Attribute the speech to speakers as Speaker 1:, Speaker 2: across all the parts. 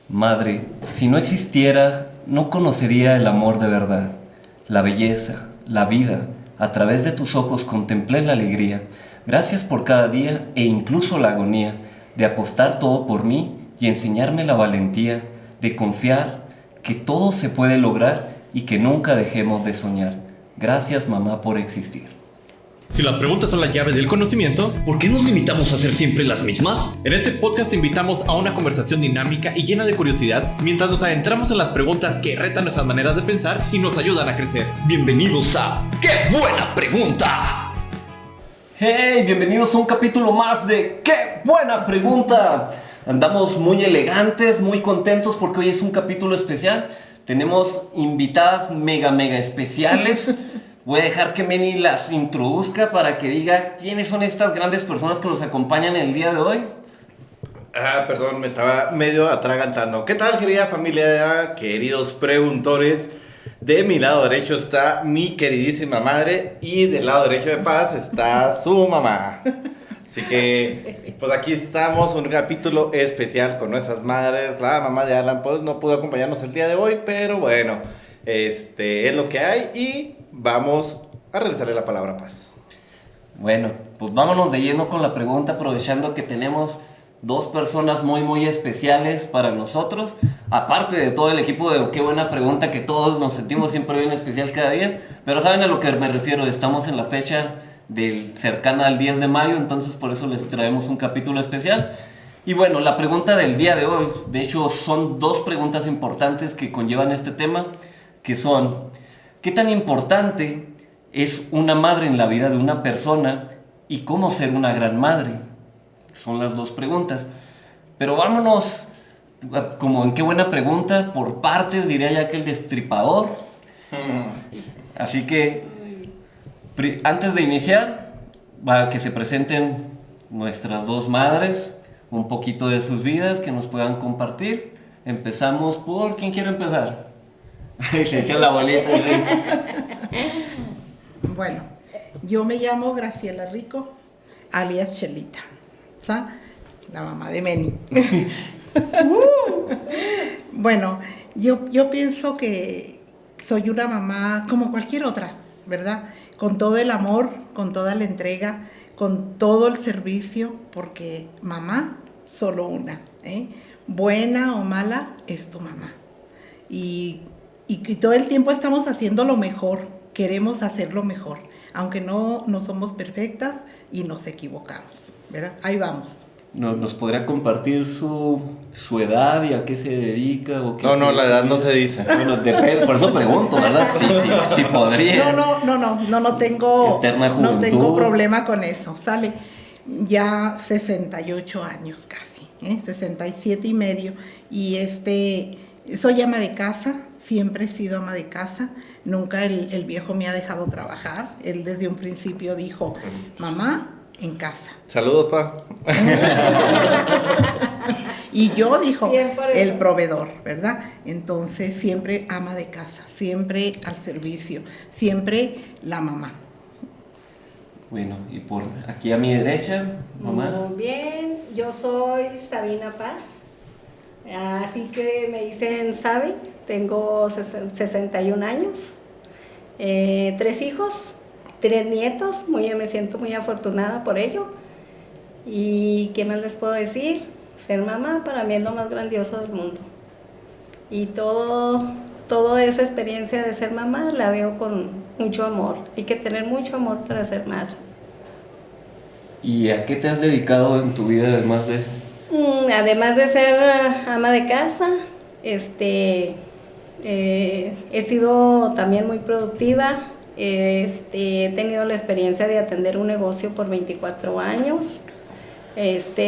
Speaker 1: Madre, si no existiera, no conocería el amor de verdad, la belleza, la vida. A través de tus ojos contemplé la alegría. Gracias por cada día e incluso la agonía de apostar todo por mí y enseñarme la valentía de confiar que todo se puede lograr y que nunca dejemos de soñar. Gracias, mamá, por existir.
Speaker 2: Si las preguntas son la llave del conocimiento,
Speaker 3: ¿por qué nos limitamos a hacer siempre las mismas?
Speaker 2: en este podcast te invitamos a una conversación dinámica y llena de curiosidad mientras nos adentramos en las preguntas que retan nuestras maneras de pensar y nos ayudan a crecer.
Speaker 3: Bienvenidos a ¡Qué buena pregunta!
Speaker 1: ¡Hey! Bienvenidos a un capítulo más de ¡Qué buena pregunta! Andamos muy elegantes, muy contentos porque hoy es un capítulo especial. Tenemos invitadas mega especiales. Voy a dejar que Meni las introduzca para que diga quiénes son estas grandes personas que nos acompañan el día de hoy.
Speaker 4: Perdón, me estaba medio atragantando. ¿Qué tal, querida familia, queridos preguntores? De mi lado derecho está mi queridísima madre y del lado derecho de Paz está su mamá. Así que, pues aquí estamos, un capítulo especial con nuestras madres. La mamá de Alan pues no pudo acompañarnos el día de hoy, pero bueno, es lo que hay y vamos a regresarle la palabra a Paz.
Speaker 1: Bueno, pues vámonos de lleno con la pregunta, aprovechando que tenemos dos personas muy especiales para nosotros, aparte de todo el equipo de Qué buena pregunta, que todos nos sentimos siempre bien especial cada día, pero saben a lo que me refiero, estamos en la fecha cercana al 10 de mayo, entonces por eso les traemos un capítulo especial. Y bueno, la pregunta del día de hoy, de hecho son dos preguntas importantes que conllevan este tema, que son: ¿qué tan importante es una madre en la vida de una persona y cómo ser una gran madre? Son las dos preguntas. Pero vámonos, como en Qué buena pregunta, por partes, diría ya que el destripador. Así que, antes de iniciar, va que se presenten nuestras dos madres, un poquito de sus vidas, que nos puedan compartir. Empezamos por... ¿Quién quiere empezar? Se echa la bolita.
Speaker 5: Bueno, yo me llamo Graciela Rico, alias Chelita, ¿sabes? La mamá de Meni. Bueno, yo pienso que soy una mamá como cualquier otra, ¿verdad? Con todo el amor, con toda la entrega, con todo el servicio, porque mamá, solo una, ¿eh? Buena o mala, es tu mamá. Y todo el tiempo estamos haciendo lo mejor, queremos hacerlo mejor, aunque no somos perfectas y nos equivocamos, ¿verdad? Ahí vamos.
Speaker 1: ¿Nos podría compartir su edad y a qué se dedica? O qué
Speaker 4: No, la edad no se dice.
Speaker 1: Bueno, por eso pregunto, ¿verdad? Sí podría.
Speaker 5: No tengo problema con eso. Sale ya 68 años casi, 67 y medio. Y soy ama de casa, siempre he sido ama de casa. Nunca el viejo me ha dejado trabajar. Él desde un principio dijo, mamá, en casa.
Speaker 4: Saludos, pa.
Speaker 5: Y yo, dijo, el proveedor, ¿verdad? Entonces, siempre ama de casa, siempre al servicio, siempre la mamá.
Speaker 1: Bueno, y por aquí a mi derecha, mamá.
Speaker 6: Muy bien, yo soy Sabina Paz, así que me dicen Sabi, tengo 61 años, 3 hijos, 3 nietos, me siento muy afortunada por ello. ¿Y qué más les puedo decir? Ser mamá para mí es lo más grandioso del mundo. Y toda esa experiencia de ser mamá la veo con mucho amor. Hay que tener mucho amor para ser madre.
Speaker 1: ¿Y a qué te has dedicado en tu vida además de...?
Speaker 6: Además de ser ama de casa, he sido también muy productiva. He tenido la experiencia de atender un negocio por 24 años.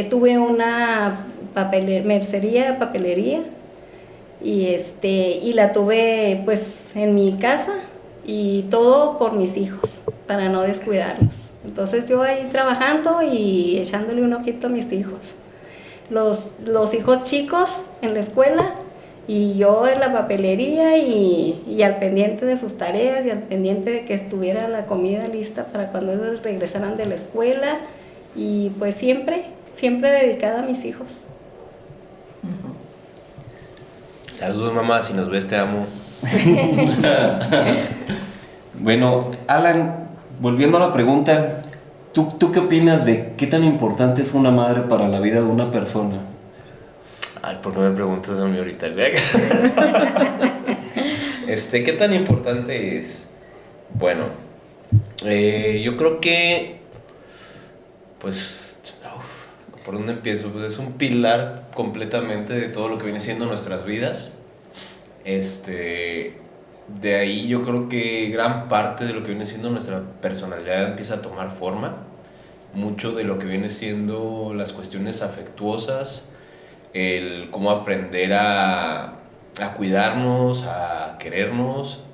Speaker 6: Tuve una papelería y la tuve pues en mi casa, y todo por mis hijos, para no descuidarlos. Entonces yo ahí trabajando y echándole un ojito a mis hijos. Los hijos chicos en la escuela, y yo en la papelería y al pendiente de sus tareas y al pendiente de que estuviera la comida lista para cuando ellos regresaran de la escuela, y pues siempre dedicada a mis hijos.
Speaker 7: Saludos, mamá, si nos ves, te amo.
Speaker 1: Bueno, Alan, volviendo a la pregunta, ¿tú qué opinas de qué tan importante es una madre para la vida de una persona?
Speaker 7: Ay, ¿por qué me preguntas a mí ahorita? ¿Qué tan importante es? Bueno, yo creo que, pues, ¿por dónde empiezo? Pues es un pilar completamente de todo lo que viene siendo nuestras vidas. De ahí yo creo que gran parte de lo que viene siendo nuestra personalidad empieza a tomar forma. Mucho de lo que viene siendo las cuestiones afectuosas, el cómo aprender a cuidarnos, a querernos,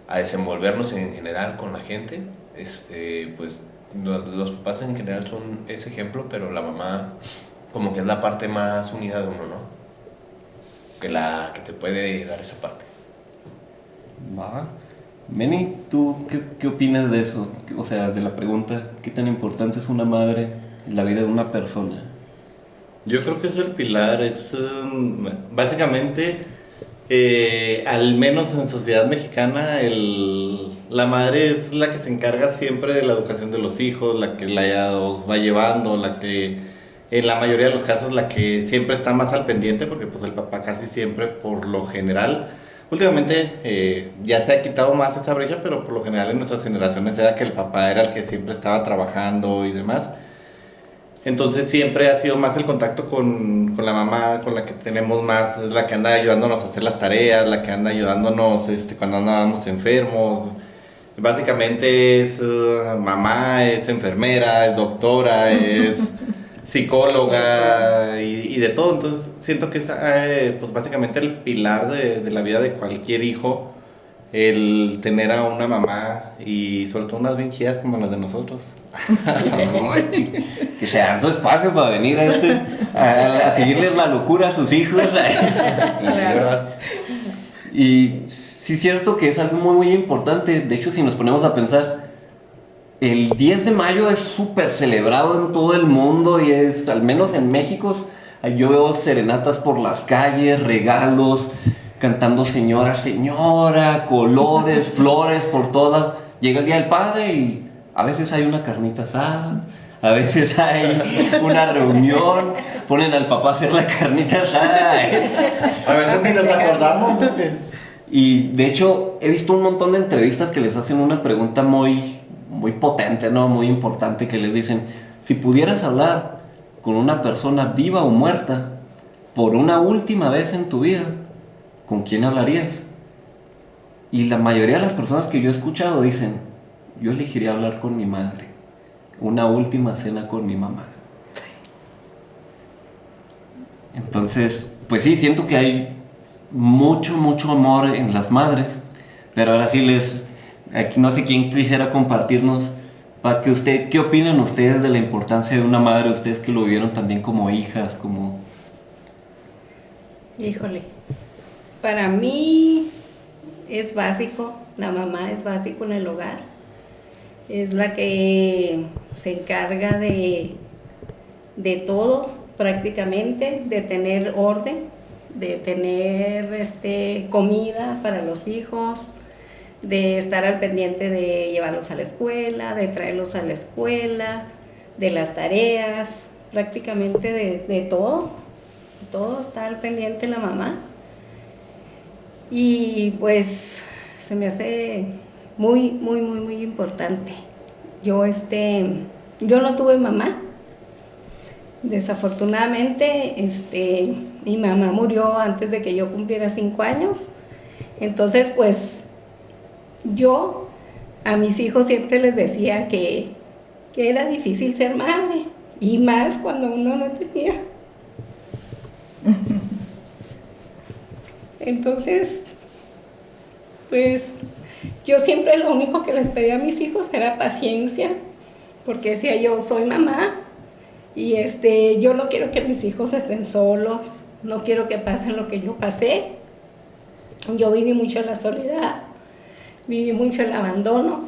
Speaker 7: a desenvolvernos en general con la gente. Pues los papás en general son ese ejemplo, pero la mamá como que es la parte más unida de uno, ¿no? Que te puede dar esa parte.
Speaker 1: Va. Meni, ¿tú qué opinas de eso? O sea, de la pregunta, ¿qué tan importante es una madre en la vida de una persona?
Speaker 4: Yo creo que es el pilar, básicamente, al menos en sociedad mexicana, la madre es la que se encarga siempre de la educación de los hijos, la que los va llevando, la que en la mayoría de los casos la que siempre está más al pendiente, porque pues el papá casi siempre, por lo general, últimamente ya se ha quitado más esa brecha, pero por lo general en nuestras generaciones era que el papá era el que siempre estaba trabajando y demás. Entonces siempre ha sido más el contacto con la mamá, con la que tenemos más, es la que anda ayudándonos a hacer las tareas, la que anda ayudándonos cuando andamos enfermos. Básicamente es mamá, es enfermera, es doctora, es psicóloga y de todo. Entonces siento que es pues básicamente el pilar de la vida de cualquier hijo, el tener a una mamá y sobre todo unas bien chidas como las de nosotros.
Speaker 1: Que se dan su espacio para venir a seguirles la locura a sus hijos.
Speaker 7: Y sí, ¿verdad?
Speaker 1: Y sí es cierto que es algo muy muy importante. De hecho, si nos ponemos a pensar, el 10 de mayo es súper celebrado en todo el mundo y es, al menos en México, yo veo serenatas por las calles, regalos, cantando señora, señora, colores, flores por todas. Llega el Día del Padre y a veces hay una carnita asada, a veces hay una reunión, ponen al papá a hacer la carnita asada.
Speaker 4: A veces ni nos acordamos.
Speaker 1: Y de hecho he visto un montón de entrevistas que les hacen una pregunta muy, muy potente, ¿no? Muy importante, que les dicen, si pudieras hablar con una persona viva o muerta por una última vez en tu vida, ¿con quién hablarías? Y la mayoría de las personas que yo he escuchado dicen, yo elegiría hablar con mi madre, una última cena con mi mamá. Entonces, pues sí, siento que hay mucho, mucho amor en las madres, pero ahora sí aquí no sé quién quisiera compartirnos, para que ¿qué opinan ustedes de la importancia de una madre, ustedes que lo vivieron también como hijas, como...
Speaker 6: Híjole, para mí es básico, la mamá es básico en el hogar. Es la que se encarga de todo prácticamente, de tener orden, de tener comida para los hijos, de estar al pendiente de llevarlos a la escuela, de traerlos a la escuela, de las tareas, prácticamente de todo. Todo está al pendiente la mamá. Y pues se me hace muy, muy, muy, muy importante. Yo no tuve mamá. Desafortunadamente, mi mamá murió antes de que yo cumpliera 5 años. Entonces, pues, yo a mis hijos siempre les decía que era difícil ser madre. Y más cuando uno no tenía. Entonces, pues, yo siempre lo único que les pedía a mis hijos era paciencia, porque decía yo, soy mamá y yo no quiero que mis hijos estén solos, no quiero que pasen lo que yo pasé. Yo viví mucho la soledad, viví mucho el abandono,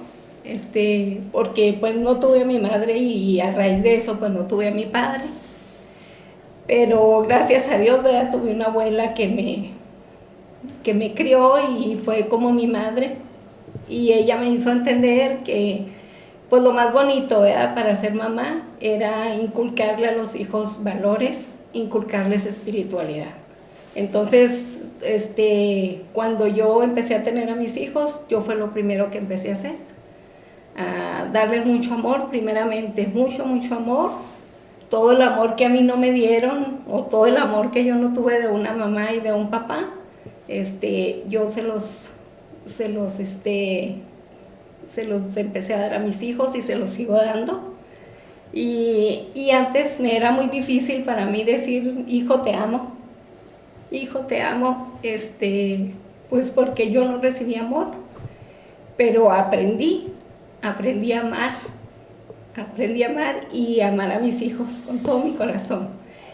Speaker 6: porque pues no tuve a mi madre y a raíz de eso pues no tuve a mi padre. Pero gracias a Dios, ¿verdad? Tuve una abuela que que me crió y fue como mi madre. Y ella me hizo entender que pues lo más bonito, ¿verdad?, para ser mamá era inculcarle a los hijos valores, inculcarles espiritualidad. Entonces, cuando yo empecé a tener a mis hijos, yo fue lo primero que empecé a hacer. A darles mucho amor, primeramente, mucho, mucho amor. Todo el amor que a mí no me dieron, o todo el amor que yo no tuve de una mamá y de un papá, yo se los empecé a dar a mis hijos y se los sigo dando. Y antes me era muy difícil para mí decir, hijo, te amo, pues porque yo no recibí amor, pero aprendí a amar y amar a mis hijos con todo mi corazón,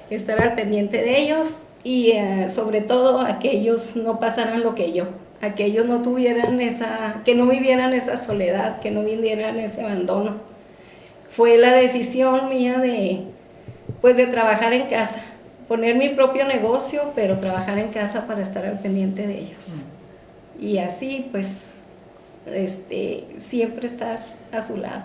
Speaker 6: estar al pendiente de ellos y sobre todo a que ellos no pasaran lo que yo, a que ellos no tuvieran que no vivieran esa soledad, que no vivieran ese abandono. Fue la decisión mía de trabajar en casa, poner mi propio negocio, pero trabajar en casa para estar al pendiente de ellos. Y así, pues, siempre estar a su lado.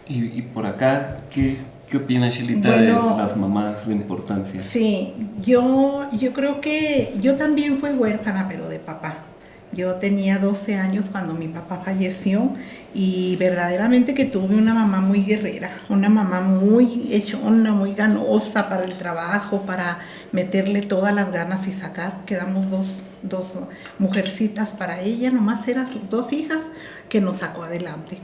Speaker 1: Y por acá, ¿qué opina Shelita de las mamás, de importancia?
Speaker 5: Sí, yo creo que yo también fui huérfana, pero de papá. Yo tenía 12 años cuando mi papá falleció y verdaderamente que tuve una mamá muy guerrera, una mamá muy echona, muy ganosa para el trabajo, para meterle todas las ganas y sacar. Quedamos dos mujercitas para ella, nomás eran sus 2 hijas que nos sacó adelante.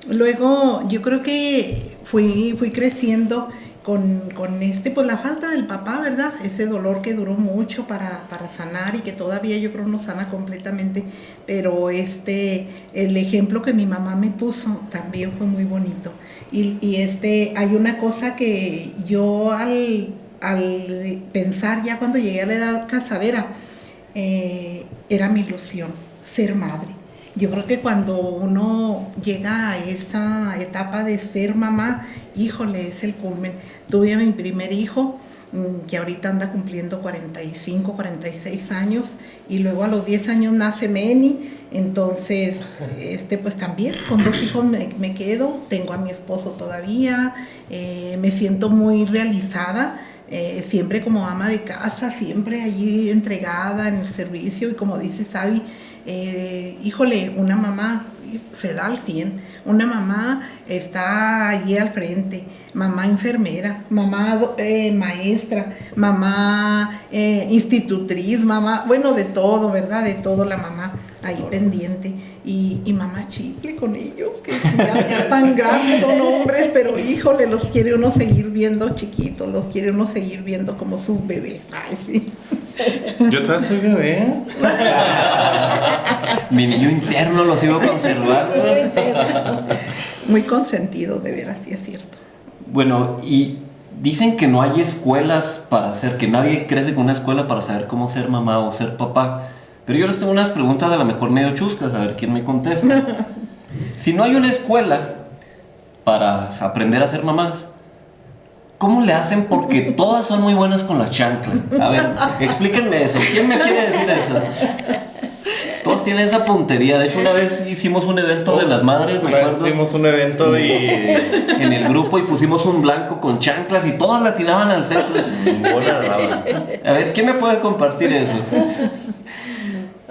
Speaker 5: Luego yo creo que fui creciendo con pues la falta del papá, ¿verdad? Ese dolor que duró mucho para sanar y que todavía yo creo no sana completamente, pero el ejemplo que mi mamá me puso también fue muy bonito. Y hay una cosa que yo al pensar ya cuando llegué a la edad casadera, era mi ilusión, ser madre. Yo creo que cuando uno llega a esa etapa de ser mamá, híjole, es el culmen. Tuve a mi primer hijo, que ahorita anda cumpliendo 45, 46 años, y luego a los 10 años nace Meni. Entonces, pues también con 2 hijos me quedo, tengo a mi esposo todavía, me siento muy realizada. Siempre como ama de casa, siempre allí entregada en el servicio, y como dice Sabi, híjole, una mamá se da al 100, una mamá está allí al frente, mamá enfermera, mamá maestra, mamá institutriz, mamá, bueno, de todo, ¿verdad? De todo la mamá ahí pendiente, y mamá chiple con ellos, que ya están grandes, son hombres, pero híjole, los quiere uno seguir viendo chiquitos, los quiere uno seguir viendo como sus bebés. Ay, sí.
Speaker 4: Yo todavía estoy bebé.
Speaker 1: Mi niño interno lo sigo conservando.
Speaker 5: Muy consentido, de veras, sí es cierto.
Speaker 1: Bueno, y dicen que no hay escuelas para hacer, que nadie crece con una escuela para saber cómo ser mamá o ser papá. Pero yo les tengo unas preguntas a lo mejor medio chuscas, a ver quién me contesta. Si no hay una escuela para aprender a ser mamás, ¿cómo le hacen? Porque todas son muy buenas con la chancla. A ver, explíquenme eso. ¿Quién me quiere decir eso? Todos tienen esa puntería. De hecho, una vez hicimos un evento de las madres, me acuerdo.
Speaker 4: Hicimos un evento y...
Speaker 1: en el grupo, y pusimos un blanco con chanclas y todas la tiraban al centro. A ver, ¿quién me puede compartir eso?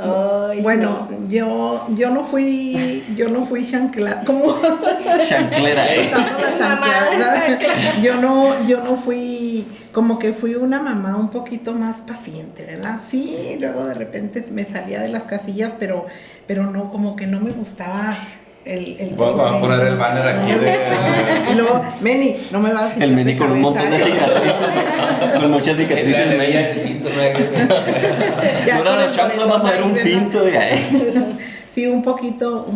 Speaker 6: Ay,
Speaker 5: bueno,
Speaker 6: no.
Speaker 5: yo no fui chancla, ¿cómo?
Speaker 1: Chanclera.
Speaker 5: Estaba la chancla, ¿verdad? Yo no fui, como que fui una mamá un poquito más paciente, ¿verdad? Sí, luego de repente me salía de las casillas, pero no, como que no me gustaba el
Speaker 4: Vamos a poner el banner aquí de...
Speaker 5: Y luego, Meni, no me vas a echar
Speaker 1: El Meni
Speaker 5: de
Speaker 1: con un montón de
Speaker 5: cabeza,
Speaker 1: cicatrices, con muchas cicatrices.
Speaker 5: Ya
Speaker 1: Ahora
Speaker 5: con
Speaker 1: la
Speaker 5: el
Speaker 1: chancla va a poner un
Speaker 5: ¿verdad?
Speaker 1: cinto de ahí.
Speaker 5: Sí, un poquito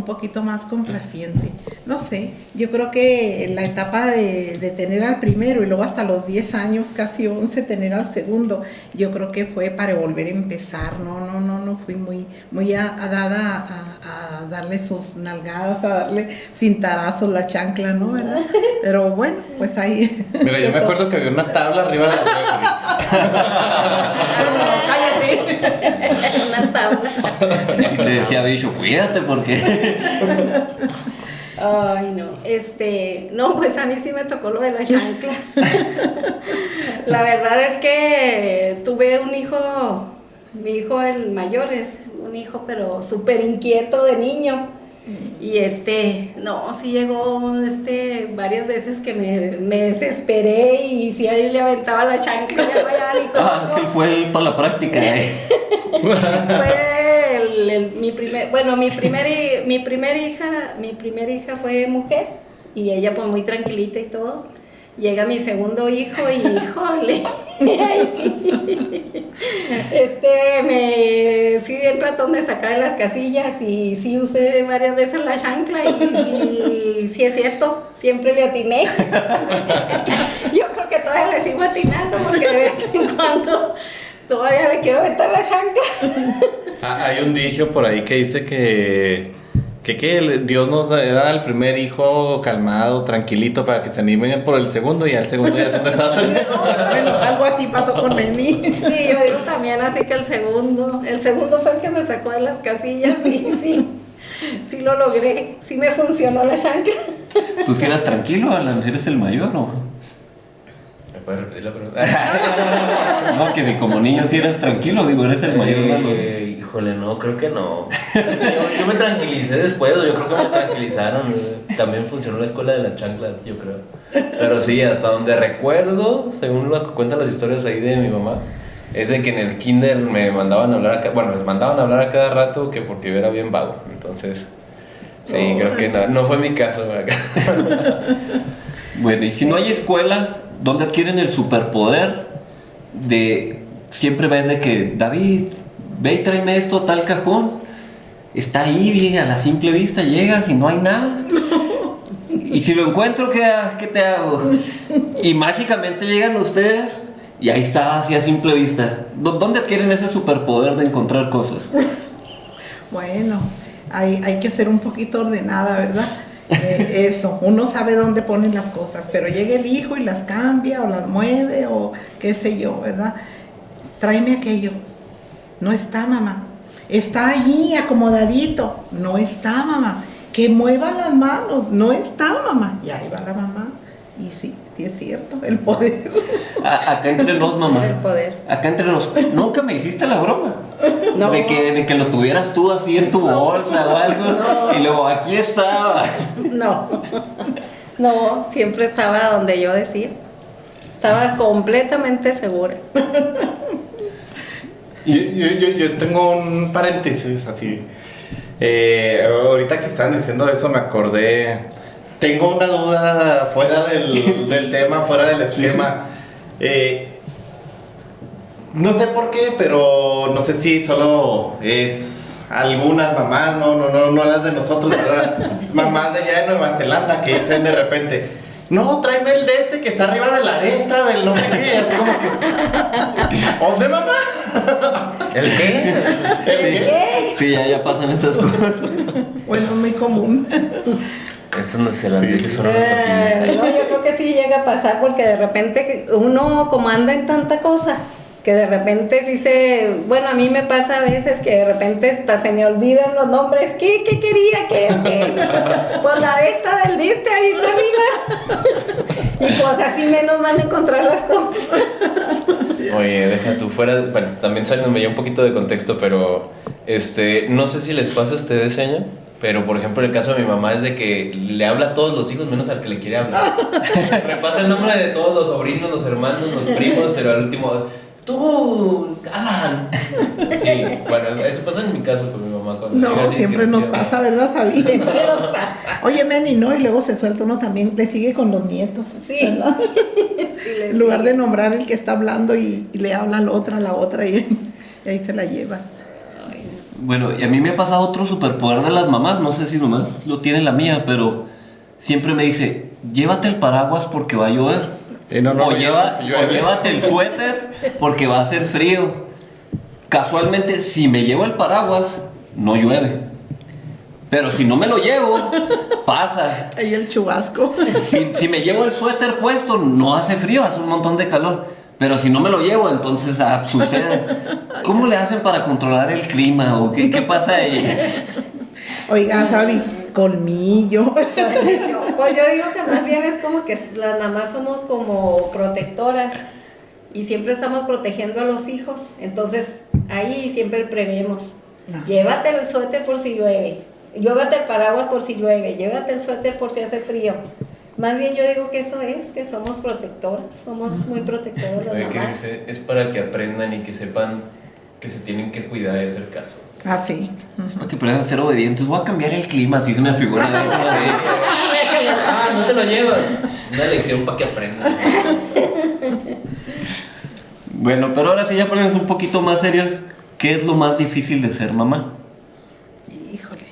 Speaker 5: más complaciente. No sé, yo creo que en la etapa de tener al primero y luego hasta los 10 años, casi 11, tener al segundo, yo creo que fue para volver a empezar. No fui muy dada a darle sus nalgadas, a darle cintarazos la chancla, ¿no? ¿Verdad? Pero bueno, pues ahí.
Speaker 4: Mira, yo me acuerdo que había una tabla arriba de la refri.
Speaker 5: cállate.
Speaker 6: Una tabla.
Speaker 1: Y te decía, bicho, cuídate porque...
Speaker 6: Ay, no. No, pues a mí sí me tocó lo de la chancla. La verdad es que tuve un hijo, mi hijo el mayor es un hijo, pero súper inquieto de niño. Y no, sí llegó varias veces que me desesperé y sí ahí le aventaba la chancla y ya no había ni cómo.
Speaker 1: Ah, es que él fue para la práctica.
Speaker 6: Fue mi primera hija fue mujer y ella pues muy tranquilita y todo. Llega mi segundo hijo y híjole, ay, sí. Sí, el ratón me sacaba de las casillas y sí usé varias veces la chancla y sí es cierto, siempre le atiné. Yo creo que todavía le sigo atinando porque de vez en cuando todavía le quiero aventar la chancla.
Speaker 4: Hay un dicho por ahí que dice que Dios nos da al primer hijo calmado, tranquilito, para que se animen por el segundo y al segundo ya se desastre.
Speaker 5: Bueno, algo así pasó con Meni.
Speaker 6: Sí, yo digo también así que el segundo fue el que me sacó de las casillas y sí lo logré, sí me funcionó la chancla.
Speaker 1: ¿Tú sí eras tranquilo, Alan? ¿Eres el mayor o...?
Speaker 7: ¿Me puedes repetir la pregunta?
Speaker 1: No, que si como niño sí eras tranquilo, digo, eres el mayor de los...
Speaker 7: Híjole, no, creo que no. Yo me tranquilicé después, yo creo que me tranquilizaron. También funcionó la escuela de la chancla, yo creo. Pero sí, hasta donde recuerdo, según lo que cuentan las historias ahí de mi mamá, es de que en el kinder me mandaban a hablar les mandaban a hablar a cada rato que porque yo era bien vago. Entonces, sí, creo que no fue mi caso.
Speaker 1: Bueno, y si no hay escuela, ¿dónde adquieren el superpoder de... Siempre ves de que, David, ve y tráeme esto a tal cajón? Está ahí, bien, a la simple vista llegas y no hay nada. Y si lo encuentro, ¿qué te hago? Y mágicamente llegan ustedes y ahí está, así a simple vista. ¿Dónde adquieren ese superpoder de encontrar cosas?
Speaker 5: Bueno, hay que ser un poquito ordenada, ¿verdad? Eso, uno sabe dónde ponen las cosas, pero llega el hijo y las cambia o las mueve o qué sé yo, ¿verdad? Tráeme aquello. No está, mamá. Está allí acomodadito. No está, mamá. Que mueva las manos. No está, mamá. Y ahí va la mamá. Y sí es cierto, el poder.
Speaker 1: Acá entre nos, mamá.
Speaker 6: Es el poder.
Speaker 1: Acá entre nos. Nunca me hiciste la broma.
Speaker 6: No.
Speaker 1: De que lo tuvieras tú así en tu bolsa o algo.
Speaker 6: No.
Speaker 1: Y luego aquí estaba.
Speaker 6: No, siempre estaba donde yo decía. Estaba completamente segura.
Speaker 4: Yo tengo un paréntesis así. Ahorita que están diciendo eso me acordé. Tengo una duda fuera del tema, fuera del esquema. No sé por qué, pero no sé si solo es algunas mamás, no las de nosotros, ¿verdad? Mamás de allá de Nueva Zelanda que dicen de repente: no, tráeme el de que está arriba de la aresta, del no sé qué, así como que... ¿Dónde, mamá?
Speaker 7: ¿El qué?
Speaker 1: Sí, ya pasan esas cosas.
Speaker 5: Bueno, muy común.
Speaker 7: Esos neozelandeses son unos patines.
Speaker 6: No, yo creo que sí llega a pasar porque de repente uno como anda en tanta cosa que de repente bueno, a mí me pasa a veces que de repente hasta se me olvidan los nombres. ¿Qué quería? ¿Qué? Pues la de esta del diste, ahí está arriba. Y pues así menos van a encontrar las cosas.
Speaker 7: Oye, deja tú fuera, bueno, también saliéndome ya un poquito de contexto, pero no sé si les pasa a ustedes, señor, pero por ejemplo el caso de mi mamá es de que le habla a todos los hijos menos al que le quiere hablar. Me pasa el nombre de todos los sobrinos, los hermanos, los primos, pero al último, tú, Alan. Sí, bueno, eso pasa en mi caso con mi mamá. Cuando llega
Speaker 5: No,
Speaker 7: así
Speaker 5: siempre
Speaker 7: que-
Speaker 5: nos pasa, ¿verdad, Javi?
Speaker 6: Siempre nos pasa.
Speaker 5: Oye, Meni, ¿no? Y luego se suelta uno también, le sigue con los nietos.
Speaker 6: Sí.
Speaker 5: ¿Verdad?
Speaker 6: Sí, les
Speaker 5: En lugar
Speaker 6: digo.
Speaker 5: de nombrar el que está hablando y le habla a la otra y ahí se la lleva.
Speaker 1: Bueno, y a mí me ha pasado otro superpoder de las mamás, no sé si nomás lo tiene la mía, pero siempre me dice, llévate el paraguas porque va a llover.
Speaker 4: No,
Speaker 1: o
Speaker 4: si llueve.
Speaker 1: llévate el suéter porque va a hacer frío. Casualmente, si me llevo el paraguas, no llueve. Pero si no me lo llevo, pasa.
Speaker 5: Ahí el chubasco.
Speaker 1: Si me llevo el suéter puesto, no hace frío, hace un montón de calor. Pero si no me lo llevo, entonces sucede. ¿Cómo le hacen para controlar el clima? ¿O qué pasa ahí?
Speaker 5: Oiga, Javi, colmillo.
Speaker 6: Pues yo digo que más bien es como que las mamás somos como protectoras y siempre estamos protegiendo a los hijos. Entonces ahí siempre prevemos. Llévate el suéter por si llueve. Llévate el paraguas por si llueve. Llévate el suéter por si hace frío. Más bien yo digo que eso es, que somos protectoras. Somos muy protectoras las
Speaker 7: Oye, que
Speaker 6: mamás.
Speaker 7: dice, es para que aprendan y que sepan que se tienen que cuidar y hacer caso.
Speaker 5: Ah, sí.
Speaker 1: Es para que aprendan a ser obedientes. Voy a cambiar el clima, así se me figura eso.
Speaker 7: No te lo llevas. Una lección para que aprendan.
Speaker 1: Bueno, pero ahora sí ya ponemos un poquito más serios. ¿Qué es lo más difícil de ser mamá?
Speaker 5: Híjole,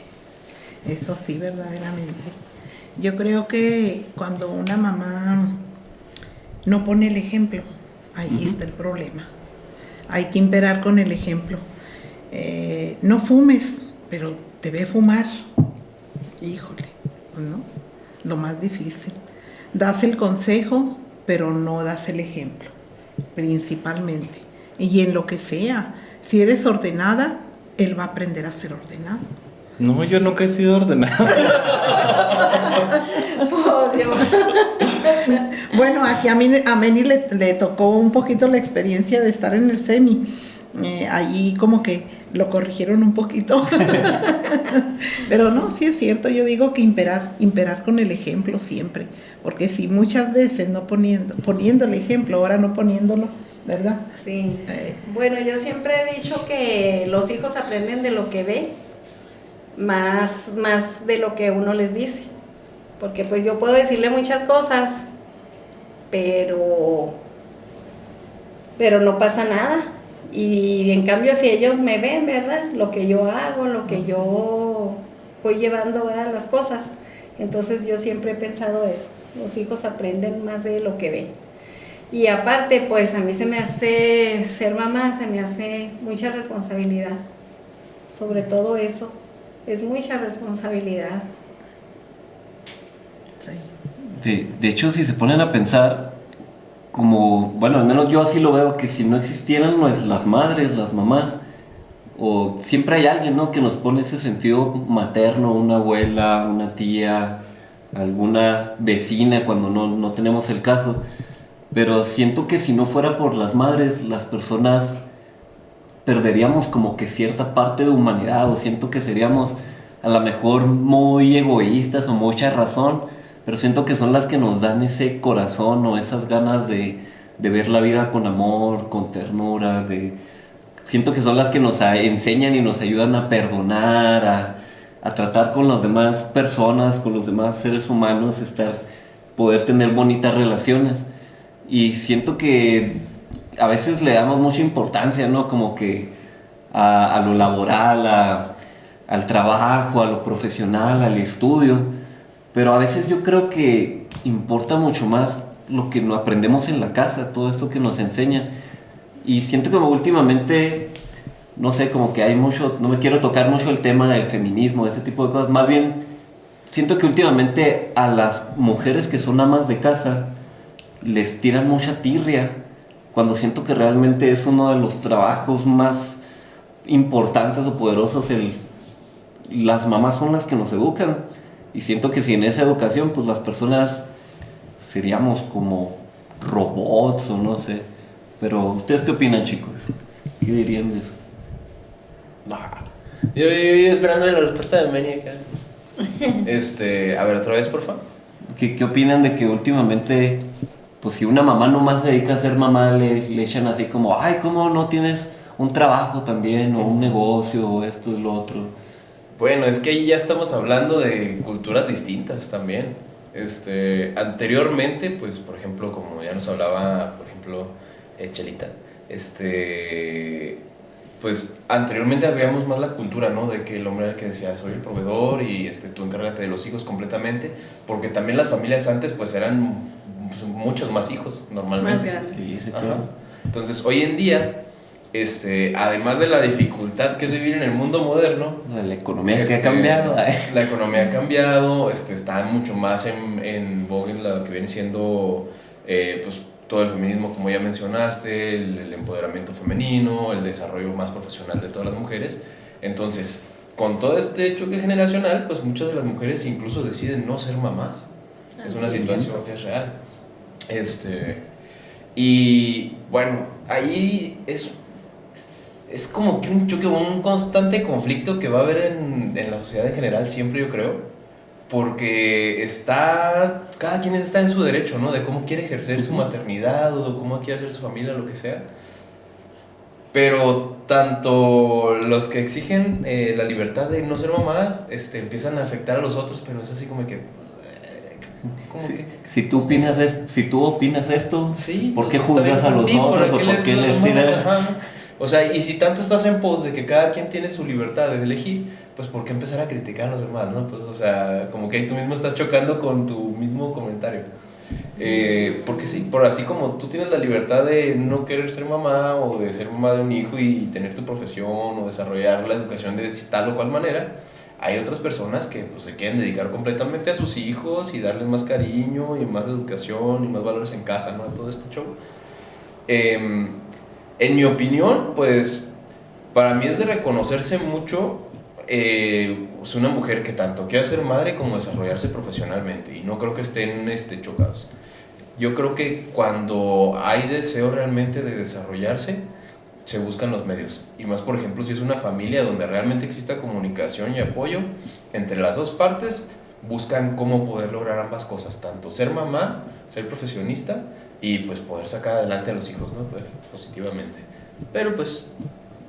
Speaker 5: eso sí, verdaderamente. Yo creo que cuando una mamá no pone el ejemplo, ahí está el problema. Hay que imperar con el ejemplo. No fumes, pero te ve fumar. Híjole, pues no, lo más difícil. Das el consejo, pero no das el ejemplo, principalmente. Y en lo que sea, si eres ordenada, él va a aprender a ser ordenado.
Speaker 4: No, yo nunca he sido ordenado.
Speaker 6: Pues yo.
Speaker 5: Bueno, aquí a Meni le tocó un poquito la experiencia de estar en el semi. Allí como que lo corrigieron un poquito. Pero no, sí es cierto, yo digo que imperar con el ejemplo siempre. Porque si muchas veces no poniendo el ejemplo, ahora no poniéndolo, ¿verdad?
Speaker 6: Sí. Bueno, yo siempre he dicho que los hijos aprenden de lo que ve, más de lo que uno les dice. Porque pues yo puedo decirle muchas cosas, pero no pasa nada. Y en cambio si ellos me ven, ¿verdad? Lo que yo hago, lo que yo voy llevando, ¿verdad? Las cosas. Entonces yo siempre he pensado eso. Los hijos aprenden más de lo que ven. Y aparte, pues a mí se me hace, ser mamá, se me hace mucha responsabilidad. Sobre todo eso, es mucha responsabilidad.
Speaker 5: Sí.
Speaker 1: De hecho, si se ponen a pensar, como, bueno, al menos yo así lo veo, que si no existieran las madres, las mamás, o siempre hay alguien, ¿no?, que nos pone ese sentido materno, una abuela, una tía, alguna vecina cuando no tenemos el caso. Pero siento que si no fuera por las madres, las personas perderíamos como que cierta parte de humanidad, o siento que seríamos a lo mejor muy egoístas o mucha razón, pero siento que son las que nos dan ese corazón o esas ganas de ver la vida con amor, con ternura, siento que son las que nos enseñan y nos ayudan a perdonar, a tratar con las demás personas, con los demás seres humanos, poder tener bonitas relaciones. Y siento que a veces le damos mucha importancia, ¿no?, como que a lo laboral, al trabajo, a lo profesional, al estudio, pero a veces yo creo que importa mucho más lo que no aprendemos en la casa, todo esto que nos enseña. Y siento que últimamente, no sé, como que hay mucho, no me quiero tocar mucho el tema del feminismo, ese tipo de cosas, más bien siento que últimamente a las mujeres que son amas de casa les tiran mucha tirria, cuando siento que realmente es uno de los trabajos más importantes o poderosos. Las mamás son las que nos educan, y siento que si en esa educación pues las personas seríamos como robots o no sé. Pero ¿ustedes qué opinan, chicos? ¿Qué dirían de eso?
Speaker 7: Yo esperando la respuesta de Meni acá. A ver, otra vez, por favor.
Speaker 1: ¿Qué opinan de que últimamente, pues si una mamá nomás se dedica a ser mamá, le echan así como, ay, ¿cómo no tienes un trabajo también, o un negocio, o esto y lo otro?
Speaker 7: Bueno, es que ahí ya estamos hablando de culturas distintas también. Anteriormente, pues, por ejemplo, como ya nos hablaba, por ejemplo, Chelita, pues anteriormente habíamos más la cultura, ¿no?, de que el hombre era el que decía, soy el proveedor y tú encárgate de los hijos completamente, porque también las familias antes pues eran pues, muchos más hijos normalmente.
Speaker 6: Más grandes.
Speaker 1: Sí,
Speaker 7: Ajá. Entonces hoy en día, además de la dificultad que es vivir en el mundo moderno,
Speaker 1: La economía que ha cambiado.
Speaker 7: la economía ha cambiado, está mucho más en vogue en lo que viene siendo pues todo el feminismo, como ya mencionaste, el empoderamiento femenino, el desarrollo más profesional de todas las mujeres. Entonces, con todo este choque generacional, pues muchas de las mujeres incluso deciden no ser mamás. Es una situación que es real. Y bueno, ahí es como que un choque, un constante conflicto que va a haber en la sociedad en general siempre, yo creo. Porque cada quien está en su derecho, ¿no? De cómo quiere ejercer su maternidad o cómo quiere hacer su familia, lo que sea. Pero tanto los que exigen la libertad de no ser mamás empiezan a afectar a los otros, pero es así como que...
Speaker 1: Si tú opinas esto,
Speaker 7: sí,
Speaker 1: ¿por qué
Speaker 7: pues,
Speaker 1: juzgas a los otros o por qué les tiras?
Speaker 7: O sea, y si tanto estás en pos de que cada quien tiene su libertad de elegir, pues ¿por qué empezar a criticar a los demás, no? Pues, o sea, como que ahí tú mismo estás chocando con tu mismo comentario. Porque sí, por así como tú tienes la libertad de no querer ser mamá o de ser mamá de un hijo y tener tu profesión o desarrollar la educación de tal o cual manera, hay otras personas que pues, se quieren dedicar completamente a sus hijos y darles más cariño y más educación y más valores en casa, ¿no? Todo este show. En mi opinión, pues para mí es de reconocerse mucho pues una mujer que tanto quiera ser madre como desarrollarse profesionalmente, y no creo que estén chocados. Yo creo que cuando hay deseo realmente de desarrollarse, se buscan los medios, y más por ejemplo si es una familia donde realmente exista comunicación y apoyo entre las dos partes, buscan cómo poder lograr ambas cosas, tanto ser mamá, ser profesionista y pues poder sacar adelante a los hijos, ¿no? Pues, positivamente. Pero pues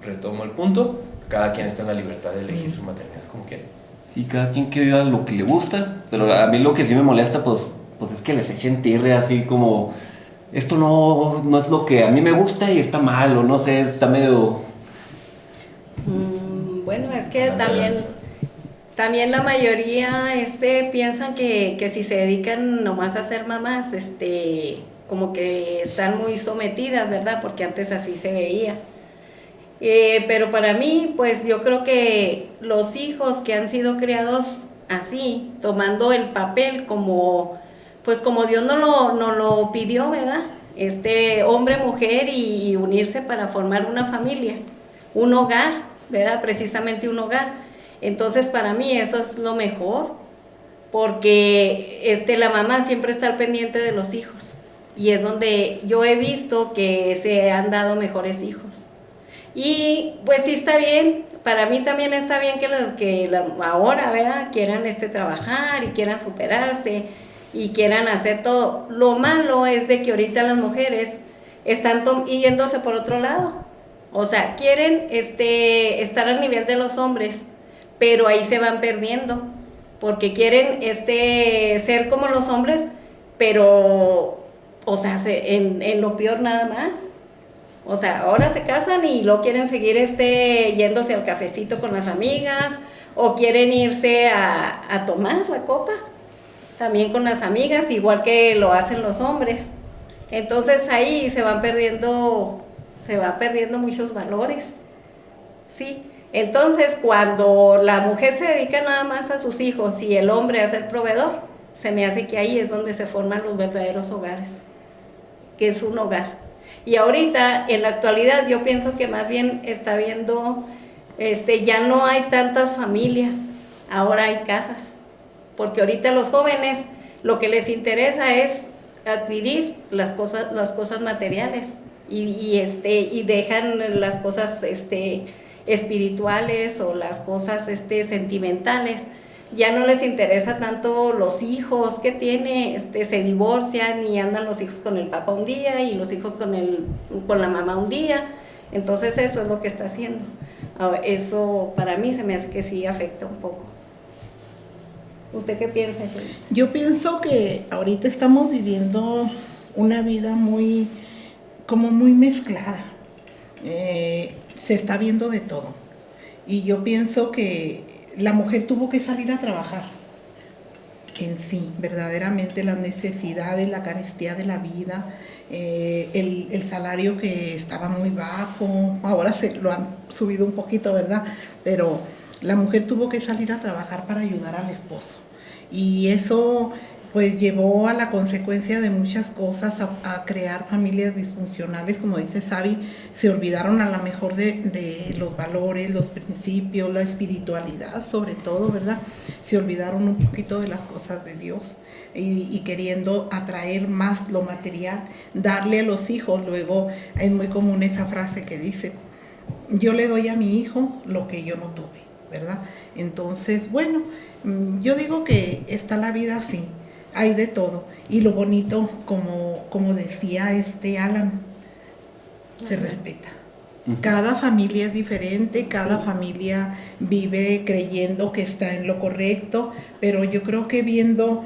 Speaker 7: retomo el punto, cada quien está en la libertad de elegir su maternidad como quiere.
Speaker 1: Sí, cada quien que viva lo que le gusta, pero a mí lo que sí me molesta pues es que les echen tirria así como esto no es lo que a mí me gusta y está mal, o no sé, está medio...
Speaker 6: Bueno, es que también la mayoría piensan que si se dedican nomás a ser mamás, como que están muy sometidas, ¿verdad? Porque antes así se veía. Pero para mí, pues yo creo que los hijos que han sido criados así, tomando el papel como Dios no lo pidió, ¿verdad? Hombre, mujer y unirse para formar una familia, un hogar, ¿verdad? Precisamente un hogar. Entonces para mí eso es lo mejor, porque la mamá siempre está al pendiente de los hijos, y es donde yo he visto que se han dado mejores hijos. Y pues sí está bien, para mí también está bien que ahora, ¿verdad? Quieran trabajar y quieran superarse y quieran hacer todo. Lo malo es de que ahorita las mujeres están yéndose por otro lado. O sea, quieren estar al nivel de los hombres, pero ahí se van perdiendo, porque quieren ser como los hombres, pero, o sea, en lo peor nada más. O sea, ahora se casan y luego quieren seguir yéndose al cafecito con las amigas, o quieren irse a tomar la copa también con las amigas, igual que lo hacen los hombres. Entonces ahí se van perdiendo muchos valores, ¿sí? Entonces cuando la mujer se dedica nada más a sus hijos y el hombre a ser proveedor, se me hace que ahí es donde se forman los verdaderos hogares, que es un hogar. Y ahorita, en la actualidad, yo pienso que más bien está viendo, ya no hay tantas familias, ahora hay casas. Porque ahorita los jóvenes lo que les interesa es adquirir las cosas materiales y dejan las cosas espirituales o las cosas sentimentales. Ya no les interesa tanto los hijos que tiene, se divorcian y andan los hijos con el papá un día y los hijos con la mamá un día. Entonces eso es lo que está haciendo. Ahora, eso para mí se me hace que sí afecta un poco. ¿Usted qué piensa, Shelly?
Speaker 5: Yo pienso que ahorita estamos viviendo una vida muy mezclada. Se está viendo de todo. Y yo pienso que la mujer tuvo que salir a trabajar en sí, verdaderamente las necesidades, la carestía de la vida, el salario que estaba muy bajo, ahora se lo han subido un poquito, ¿verdad? Pero la mujer tuvo que salir a trabajar para ayudar al esposo. Y eso pues llevó a la consecuencia de muchas cosas a crear familias disfuncionales, como dice Sabi, se olvidaron a lo mejor de los valores, los principios, la espiritualidad sobre todo, ¿verdad? Se olvidaron un poquito de las cosas de Dios y queriendo atraer más lo material, darle a los hijos. Luego es muy común esa frase que dice, yo le doy a mi hijo lo que yo no tuve, ¿verdad? Entonces, bueno, yo digo que está la vida así. Hay de todo. Y lo bonito, como decía Alan, se respeta. Cada familia es diferente, cada familia vive creyendo que está en lo correcto, pero yo creo que viendo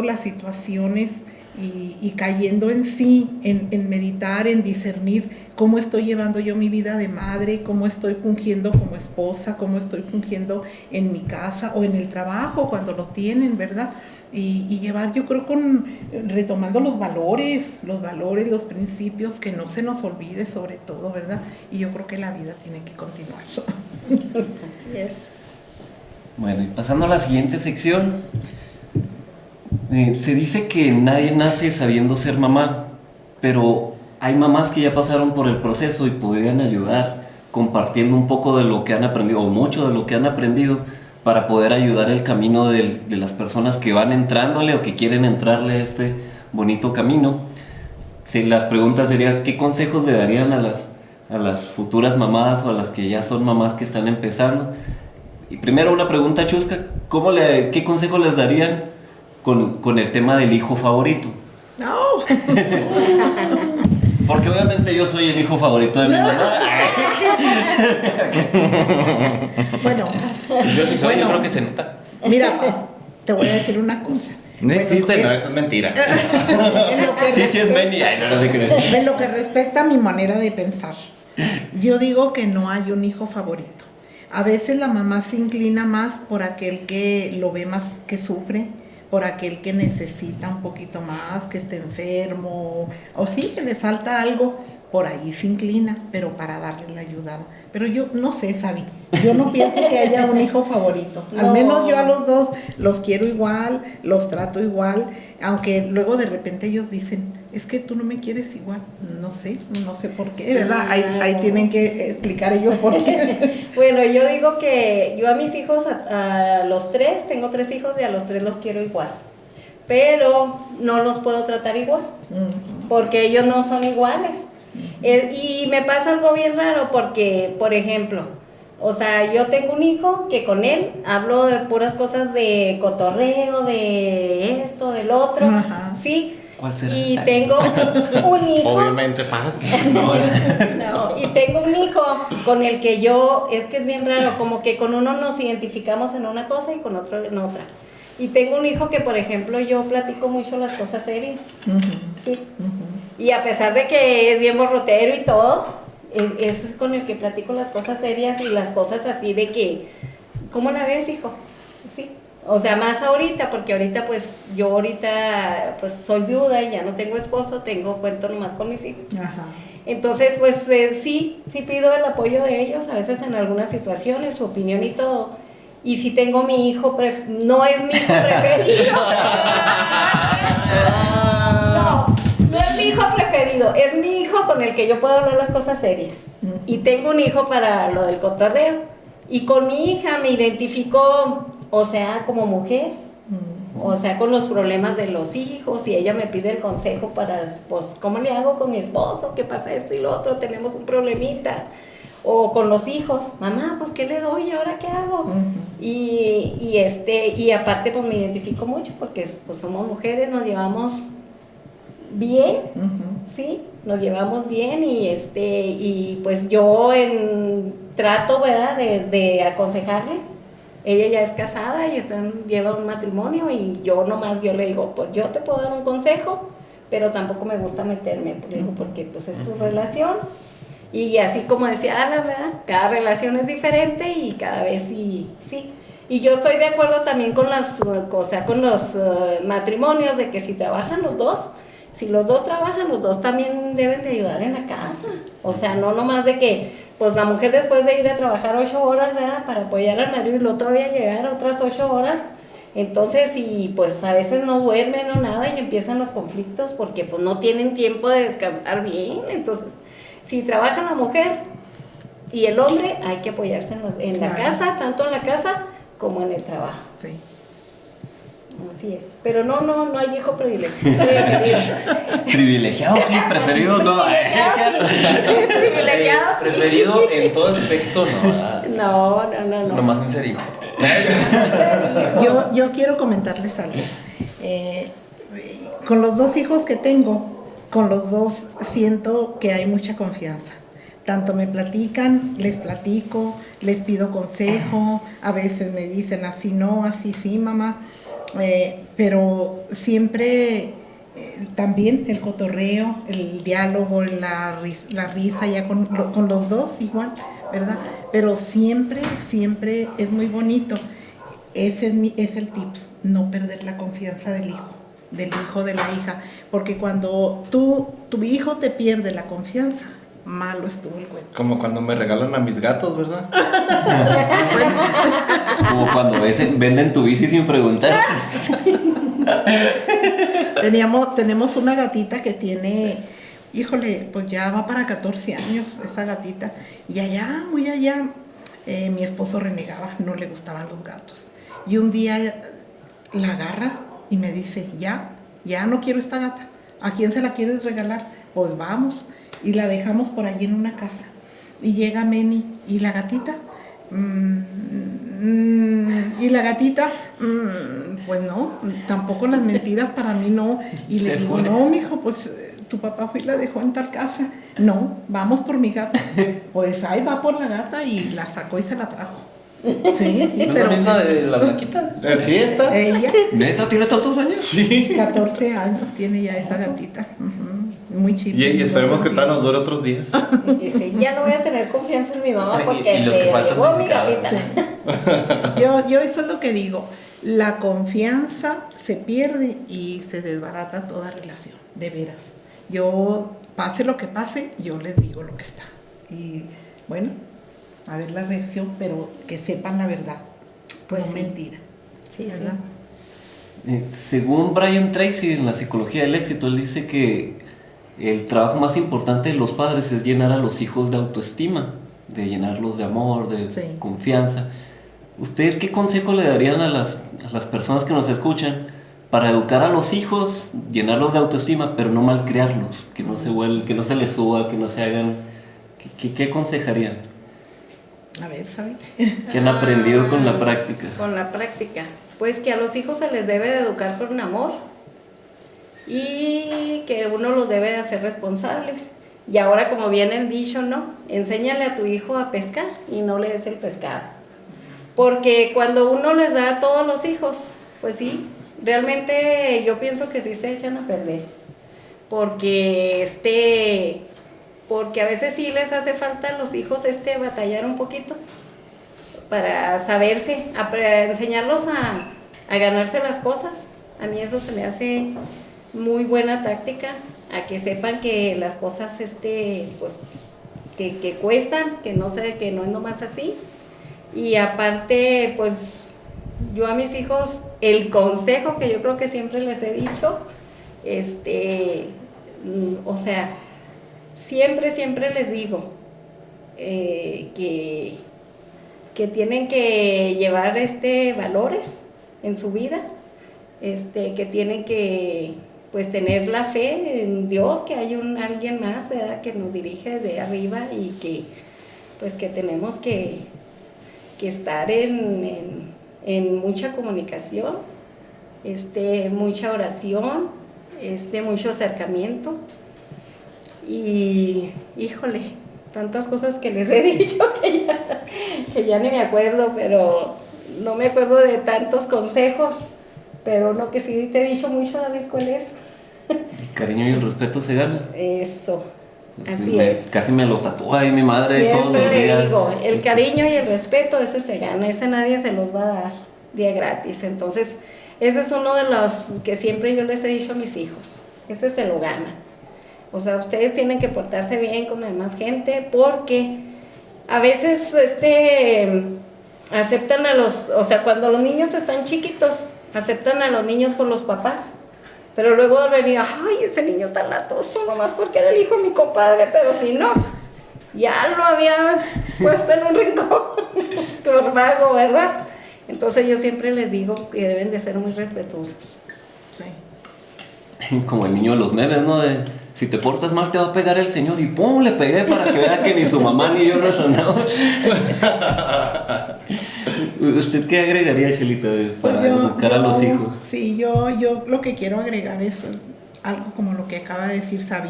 Speaker 5: las situaciones y cayendo en sí, en meditar, en discernir cómo estoy llevando yo mi vida de madre, cómo estoy fungiendo como esposa, cómo estoy fungiendo en mi casa o en el trabajo cuando lo tienen, ¿verdad? Y llevar, yo creo, retomando los valores, los principios, que no se nos olvide sobre todo, ¿verdad? Y yo creo que la vida tiene que continuar.
Speaker 6: Así es.
Speaker 1: Bueno, y pasando a la siguiente sección, se dice que nadie nace sabiendo ser mamá, pero hay mamás que ya pasaron por el proceso y podrían ayudar compartiendo un poco de lo que han aprendido, o mucho de lo que han aprendido, para poder ayudar el camino de las personas que van entrándole o que quieren entrarle a este bonito camino. Si las preguntas serían, ¿qué consejos le darían a las futuras mamás o a las que ya son mamás que están empezando? Y primero una pregunta chusca, ¿qué consejo les darían con el tema del hijo favorito?
Speaker 5: No.
Speaker 1: Porque obviamente yo soy el hijo favorito de mi mamá.
Speaker 5: Bueno.
Speaker 7: Yo sí soy, yo creo que se nota.
Speaker 5: Mira, te voy a decir una cosa.
Speaker 4: No existe, no, eso es mentira.
Speaker 1: Sí, es Benny. Ay, no te crees.
Speaker 5: En lo que respecta a mi manera de pensar, yo digo que no hay un hijo favorito. A veces la mamá se inclina más por aquel que lo ve más que sufre, por aquel que necesita un poquito más, que esté enfermo, o sí, que le falta algo, por ahí se inclina, pero para darle la ayuda. Pero yo no sé, Sabi, yo no pienso que haya un hijo favorito. Al menos yo a los dos los quiero igual, los trato igual, aunque luego de repente ellos dicen, es que tú no me quieres igual. No sé por qué, ¿verdad? Ahí tienen que explicar ellos por qué.
Speaker 6: Bueno, yo digo que yo a mis hijos, a los tres, tengo 3 hijos y a los 3 los quiero igual. Pero no los puedo tratar igual, porque ellos no son iguales. Y me pasa algo bien raro porque, por ejemplo, o sea, yo tengo un hijo que con él hablo de puras cosas de cotorreo, de esto, del otro, ¿sí?
Speaker 1: ¿Cuál será?
Speaker 6: Y tengo un hijo.
Speaker 4: Obviamente paz.
Speaker 6: No, y tengo un hijo con el que yo, es que es bien raro, como que con uno nos identificamos en una cosa y con otro en otra. Y tengo un hijo que, por ejemplo, yo platico mucho las cosas serias, ¿sí? Y a pesar de que es bien borrotero y todo, es con el que platico las cosas serias y las cosas así de que, ¿cómo la ves, hijo? Sí. O sea, más ahorita, porque ahorita pues yo pues soy viuda y ya no tengo esposo, cuento nomás con mis hijos. Ajá. Entonces pues sí pido el apoyo de ellos, a veces en algunas situaciones, su opinión y todo. Y si tengo mi hijo, no es mi hijo preferido. No es mi hijo preferido, es mi hijo con el que yo puedo hablar las cosas serias. Y tengo un hijo para lo del cotorreo. Y con mi hija me identifico, o sea, como mujer, o sea, con los problemas de los hijos, y ella me pide el consejo para, pues, ¿cómo le hago con mi esposo? ¿Qué pasa esto y lo otro? Tenemos un problemita. O con los hijos, mamá, pues, ¿qué le doy? ¿Ahora qué hago? Y aparte, pues, me identifico mucho porque, pues, somos mujeres, nos llevamos bien, ¿sí? Nos llevamos bien y pues yo trato, ¿verdad?, de aconsejarle. Ella ya es casada y lleva un matrimonio y yo le digo, pues yo te puedo dar un consejo, pero tampoco me gusta meterme, porque pues es tu relación. Y así como decía Ana, ¿verdad?, cada relación es diferente y cada vez sí. Y yo estoy de acuerdo también con los matrimonios de que si trabajan los dos, si los dos trabajan, los dos también deben de ayudar en la casa. O sea, no nomás de que, pues la mujer después de ir a trabajar 8 horas, ¿verdad?, para apoyar al marido y luego todavía llegar otras 8 horas, Entonces, y pues a veces no duermen o nada y empiezan los conflictos porque pues no tienen tiempo de descansar bien. Entonces, si trabaja la mujer y el hombre, hay que apoyarse en la
Speaker 5: Claro.
Speaker 6: casa, tanto en la casa como en el trabajo.
Speaker 5: Sí.
Speaker 6: Así es. Pero no hay hijo preferido.
Speaker 1: Privilegiado, sí, preferido, no.
Speaker 6: Privilegiado, sí.
Speaker 7: Preferido en todo aspecto, no. ¿verdad?
Speaker 6: No.
Speaker 7: Nomás en ser hijo.
Speaker 5: Yo quiero comentarles algo. Con los 2 hijos que tengo, con los 2 siento que hay mucha confianza. Tanto me platican, les platico, les pido consejo, a veces me dicen así no, así sí, mamá. Pero siempre también el cotorreo, el diálogo, la risa ya con los 2 igual, ¿verdad? Pero siempre es muy bonito. Ese es el tips, no perder la confianza del hijo, de la hija. Porque cuando tu hijo te pierde la confianza, malo estuvo el cuento.
Speaker 4: Como cuando me regalan a mis gatos, ¿verdad?
Speaker 1: Como cuando venden tu bici sin preguntar.
Speaker 5: Tenemos una gatita que tiene, híjole, pues ya va para 14 años esa gatita. Y allá, muy allá, mi esposo renegaba, no le gustaban los gatos. Y un día la agarra y me dice, ya no quiero esta gata. ¿A quién se la quieres regalar? Pues vamos. Y la dejamos por allí en una casa. Y llega Meni y la gatita. Y la gatita, pues no, tampoco las mentiras para mí no. Y le digo, no, mijo, pues tu papá fue y la dejó en tal casa. No, vamos por mi gata. Pues ahí va por la gata y la sacó y se la trajo. Sí,
Speaker 7: ¿No es
Speaker 5: pero
Speaker 7: la misma de las vaquitas?
Speaker 4: ¿Sí está?
Speaker 5: ella,
Speaker 1: ¿Neta tiene tantos años?
Speaker 4: Sí.
Speaker 5: 14 años tiene ya esa gatita. Muy chiva.
Speaker 4: Y esperemos que tal nos dure otros días.
Speaker 6: Y dice, ya no voy a tener confianza en mi mamá
Speaker 7: Ay,
Speaker 6: porque
Speaker 7: y los
Speaker 6: se
Speaker 7: que faltan
Speaker 6: llevó mi
Speaker 7: dice,
Speaker 6: gatita.
Speaker 5: Yo eso es lo que digo. La confianza se pierde y se desbarata toda relación, de veras. Yo, pase lo que pase, yo les digo lo que está. Y bueno, a ver la reacción, pero que sepan la verdad,
Speaker 6: Pues
Speaker 5: no
Speaker 6: sí.
Speaker 5: mentira.
Speaker 6: Sí,
Speaker 5: ¿verdad?
Speaker 1: Según Brian Tracy, en la psicología del éxito, él dice que el trabajo más importante de los padres es llenar a los hijos de autoestima, de llenarlos de amor, de
Speaker 5: Sí.
Speaker 1: confianza. ¿Ustedes qué consejo le darían a las personas que nos escuchan para educar a los hijos, llenarlos de autoestima, pero no malcriarlos, que no se les suba, que no se hagan? ¿Qué aconsejarían?
Speaker 5: A ver, Fabi.
Speaker 1: ¿Qué han aprendido con la práctica?
Speaker 6: Con la práctica. Pues que a los hijos se les debe de educar con amor y que uno los debe de hacer responsables. Y ahora, como viene el dicho, ¿no? Enséñale a tu hijo a pescar y no le des el pescado. Porque cuando uno les da a todos los hijos, pues sí, realmente yo pienso que sí se echan a perder. Porque a veces sí les hace falta a los hijos batallar un poquito para saberse, enseñarlos a ganarse las cosas. A mí eso se me hace muy buena táctica, a que sepan que las cosas pues que cuestan, que no es nomás así. Y aparte, pues yo a mis hijos, el consejo que yo creo que siempre les he dicho, o sea, siempre les digo que tienen que llevar valores en su vida, que tienen que pues tener la fe en Dios, que hay alguien más, ¿verdad?, que nos dirige desde arriba y que pues que tenemos que estar en mucha comunicación, mucha oración, mucho acercamiento. Y híjole, tantas cosas que les he dicho que ya ni me acuerdo, pero no me acuerdo de tantos consejos, pero uno que sí te he dicho mucho, David, ¿cuál es?
Speaker 1: El cariño y el respeto se ganan.
Speaker 6: Eso,
Speaker 1: Sí,
Speaker 6: así es.
Speaker 1: Casi me lo tatúa ahí mi madre todos los
Speaker 6: Siempre le
Speaker 1: días.
Speaker 6: digo, el cariño y el respeto, ese se gana, ese nadie se los va a dar día gratis. Entonces, ese es uno de los que siempre yo les he dicho a mis hijos, ese se lo gana. O sea, ustedes tienen que portarse bien con la demás gente porque a veces aceptan o sea, cuando los niños están chiquitos, aceptan a los niños por los papás. Pero luego venía, ay, ese niño tan latoso, nomás porque era el hijo de mi compadre, pero si no, ya lo había puesto en un rincón, por vago, ¿verdad? Entonces yo siempre les digo que deben de ser muy respetuosos.
Speaker 5: Sí.
Speaker 1: Como el niño de los memes, ¿no? De, si te portas mal te va a pegar el señor y ¡pum! Le pegué para que vea que ni su mamá ni yo razonamos. ¿Usted qué agregaría, Chelita, para educar a los hijos?
Speaker 5: Sí, yo lo que quiero agregar es algo como lo que acaba de decir Sabi.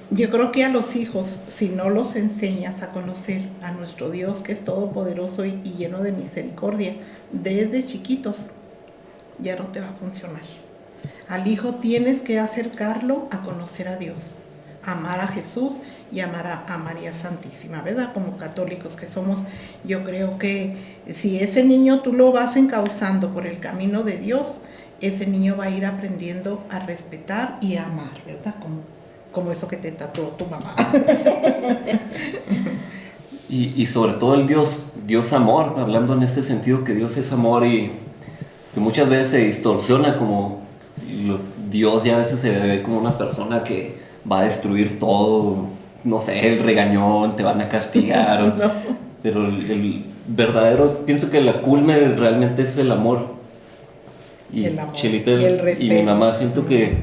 Speaker 5: Yo creo que a los hijos, si no los enseñas a conocer a nuestro Dios, que es todopoderoso y lleno de misericordia, desde chiquitos, ya no te va a funcionar. Al hijo tienes que acercarlo a conocer a Dios, amar a Jesús y amar a María Santísima, ¿verdad? Como católicos que somos, yo creo que si ese niño tú lo vas encauzando por el camino de Dios, ese niño va a ir aprendiendo a respetar y a amar, ¿verdad? Como eso que te tatuó tu mamá.
Speaker 1: Y sobre todo el Dios amor, hablando en este sentido que Dios es amor y que muchas veces se distorsiona como Dios ya a veces se ve como una persona que va a destruir todo, no sé, el regañón, te van a castigar, no. Pero el verdadero, pienso que la culme realmente es el amor. Y
Speaker 5: el amor,
Speaker 1: Chelita
Speaker 5: y el respeto.
Speaker 1: Y mi mamá siento que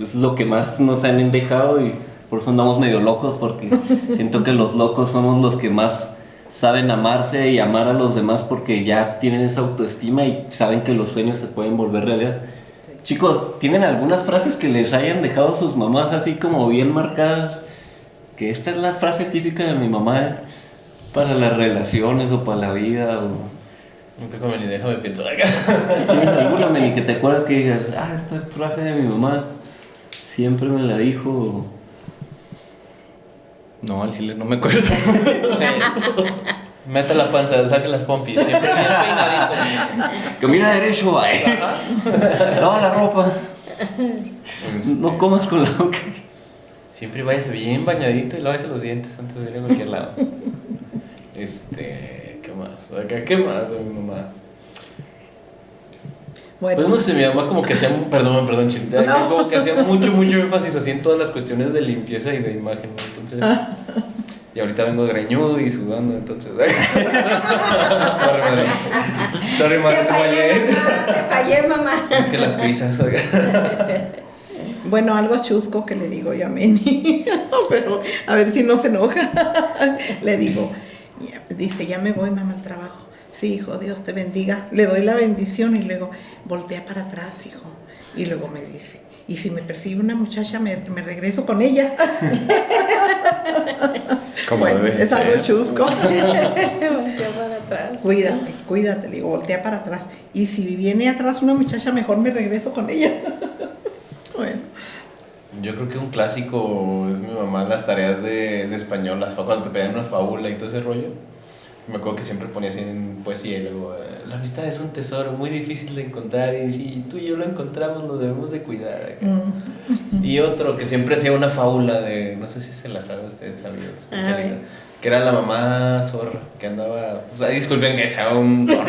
Speaker 1: es lo que más nos han dejado y por eso andamos medio locos, porque siento que los locos somos los que más saben amarse y amar a los demás porque ya tienen esa autoestima y saben que los sueños se pueden volver realidad. Sí. Chicos, ¿tienen algunas frases que les hayan dejado sus mamás así como bien marcadas? Que esta es la frase típica de mi mamá para las relaciones o para la vida o...
Speaker 7: No te come ni déjame pienso.
Speaker 1: ¿Tienes alguna, Meli, que te acuerdas que digas, esta frase de mi mamá siempre me la dijo?
Speaker 4: No, al chile no me acuerdo.
Speaker 7: Mete la panza, saque las pompis, siempre bien peinadito.
Speaker 1: Camina derecho, lava la ropa. No comas con la boca.
Speaker 7: Siempre váyase bien bañadito y lávese los dientes antes de ir a cualquier lado. ¿Qué más? ¿Qué más de mi mamá?
Speaker 5: Bueno.
Speaker 7: Pues no sé, mi mamá como que hacía, perdón, Chilita, no. Como que hacía mucho énfasis así en todas las cuestiones de limpieza y de imagen, ¿no? Entonces, y ahorita vengo greñudo y sudando, entonces, sorry, madre,
Speaker 6: te fallé, mamá.
Speaker 7: Es que las prisas,
Speaker 5: Bueno, algo chusco que le digo yo a Meni, pero a ver si no se enoja. Le digo, dice, ya me voy, mamá, al trabajo. Sí, hijo, Dios te bendiga. Le doy la bendición y luego voltea para atrás, hijo. Y luego me dice, y si me persigue una muchacha, me regreso con ella.
Speaker 4: Bueno,
Speaker 5: es algo chusco.
Speaker 6: Voltea para atrás.
Speaker 5: Cuídate, le digo, voltea para atrás. Y si viene atrás una muchacha, mejor me regreso con ella. Bueno.
Speaker 7: Yo creo que un clásico es mi mamá, las tareas de español, cuando te pedían una fábula y todo ese rollo. Me acuerdo que siempre ponía así en poesía y luego, la amistad es un tesoro muy difícil de encontrar y si tú y yo lo encontramos lo debemos de cuidar. Y otro que siempre hacía una fábula de, no sé si se la sabe usted, que era la mamá zorra, que andaba, o sea, disculpen que sea un zorro,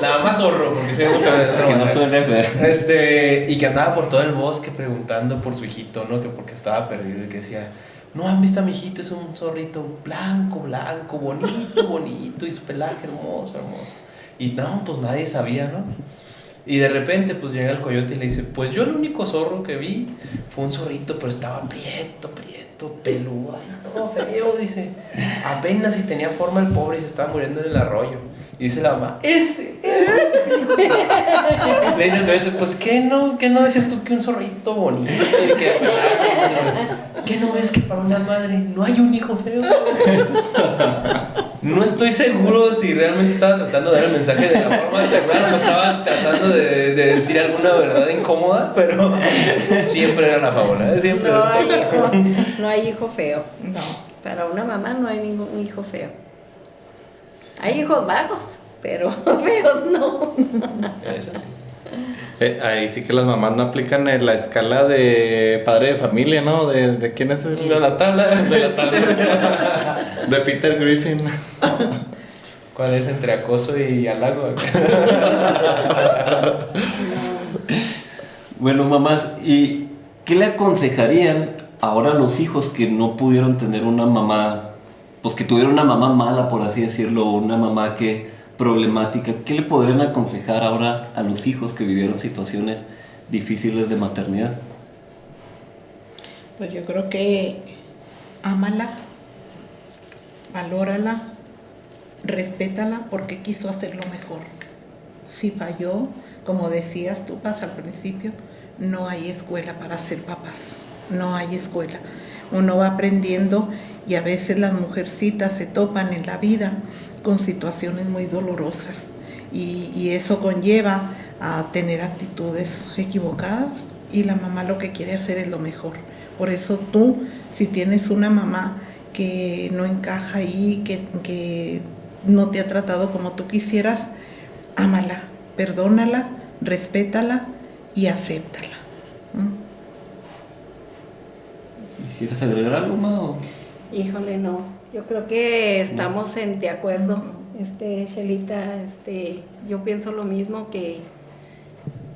Speaker 7: la mamá zorro, porque soy muy
Speaker 1: que no suele ver.
Speaker 7: Y que andaba por todo el bosque preguntando por su hijito, ¿no? Que porque estaba perdido y que decía, no han visto a mi hijito, es un zorrito blanco, bonito, y su pelaje hermoso. Y no, pues nadie sabía, ¿no? Y de repente, pues llega el coyote y le dice, pues yo el único zorro que vi fue un zorrito, pero estaba prieto, peludo, así todo feo, dice. Apenas si tenía forma el pobre y se estaba muriendo en el arroyo. Y dice la mamá, ¡ese! Le dice el coyote, pues ¿qué no decías tú que un zorrito bonito? ¿Qué no ves que para una madre no hay un hijo feo? No estoy seguro si realmente estaba tratando de dar el mensaje de la forma de claro, me estaba tratando de decir alguna verdad incómoda, pero siempre era la fábula, siempre
Speaker 6: no,
Speaker 7: era
Speaker 6: no hay hijo feo.
Speaker 5: No.
Speaker 6: Para una mamá no hay ningún hijo feo. Hay hijos vagos, pero feos no.
Speaker 7: Eso sí.
Speaker 4: Ahí sí que las mamás no aplican la escala de padre de familia, ¿no? ¿De quién es el?
Speaker 7: De la tabla.
Speaker 4: De Peter Griffin.
Speaker 7: ¿Cuál es entre acoso y halago?
Speaker 1: Bueno, mamás, ¿y qué le aconsejarían ahora a los hijos que no pudieron tener una mamá, pues que tuvieron una mamá mala, por así decirlo, o una mamá que problemática? ¿Qué le podrían aconsejar ahora a los hijos que vivieron situaciones difíciles de maternidad?
Speaker 5: Pues yo creo que ámala, valórala, respétala porque quiso hacer lo mejor. Si falló, como decías tú, Paz, al principio, no hay escuela para ser papás, no hay escuela. Uno va aprendiendo y a veces las mujercitas se topan en la vida con situaciones muy dolorosas y eso conlleva a tener actitudes equivocadas y la mamá lo que quiere hacer es lo mejor. Por eso tú, si tienes una mamá que no encaja ahí, que no te ha tratado como tú quisieras, ámala, perdónala, respétala y acéptala.
Speaker 1: ¿Quisieras agregar algo, Ma?
Speaker 6: Híjole, no. Yo creo que estamos de acuerdo, Shelita, yo pienso lo mismo que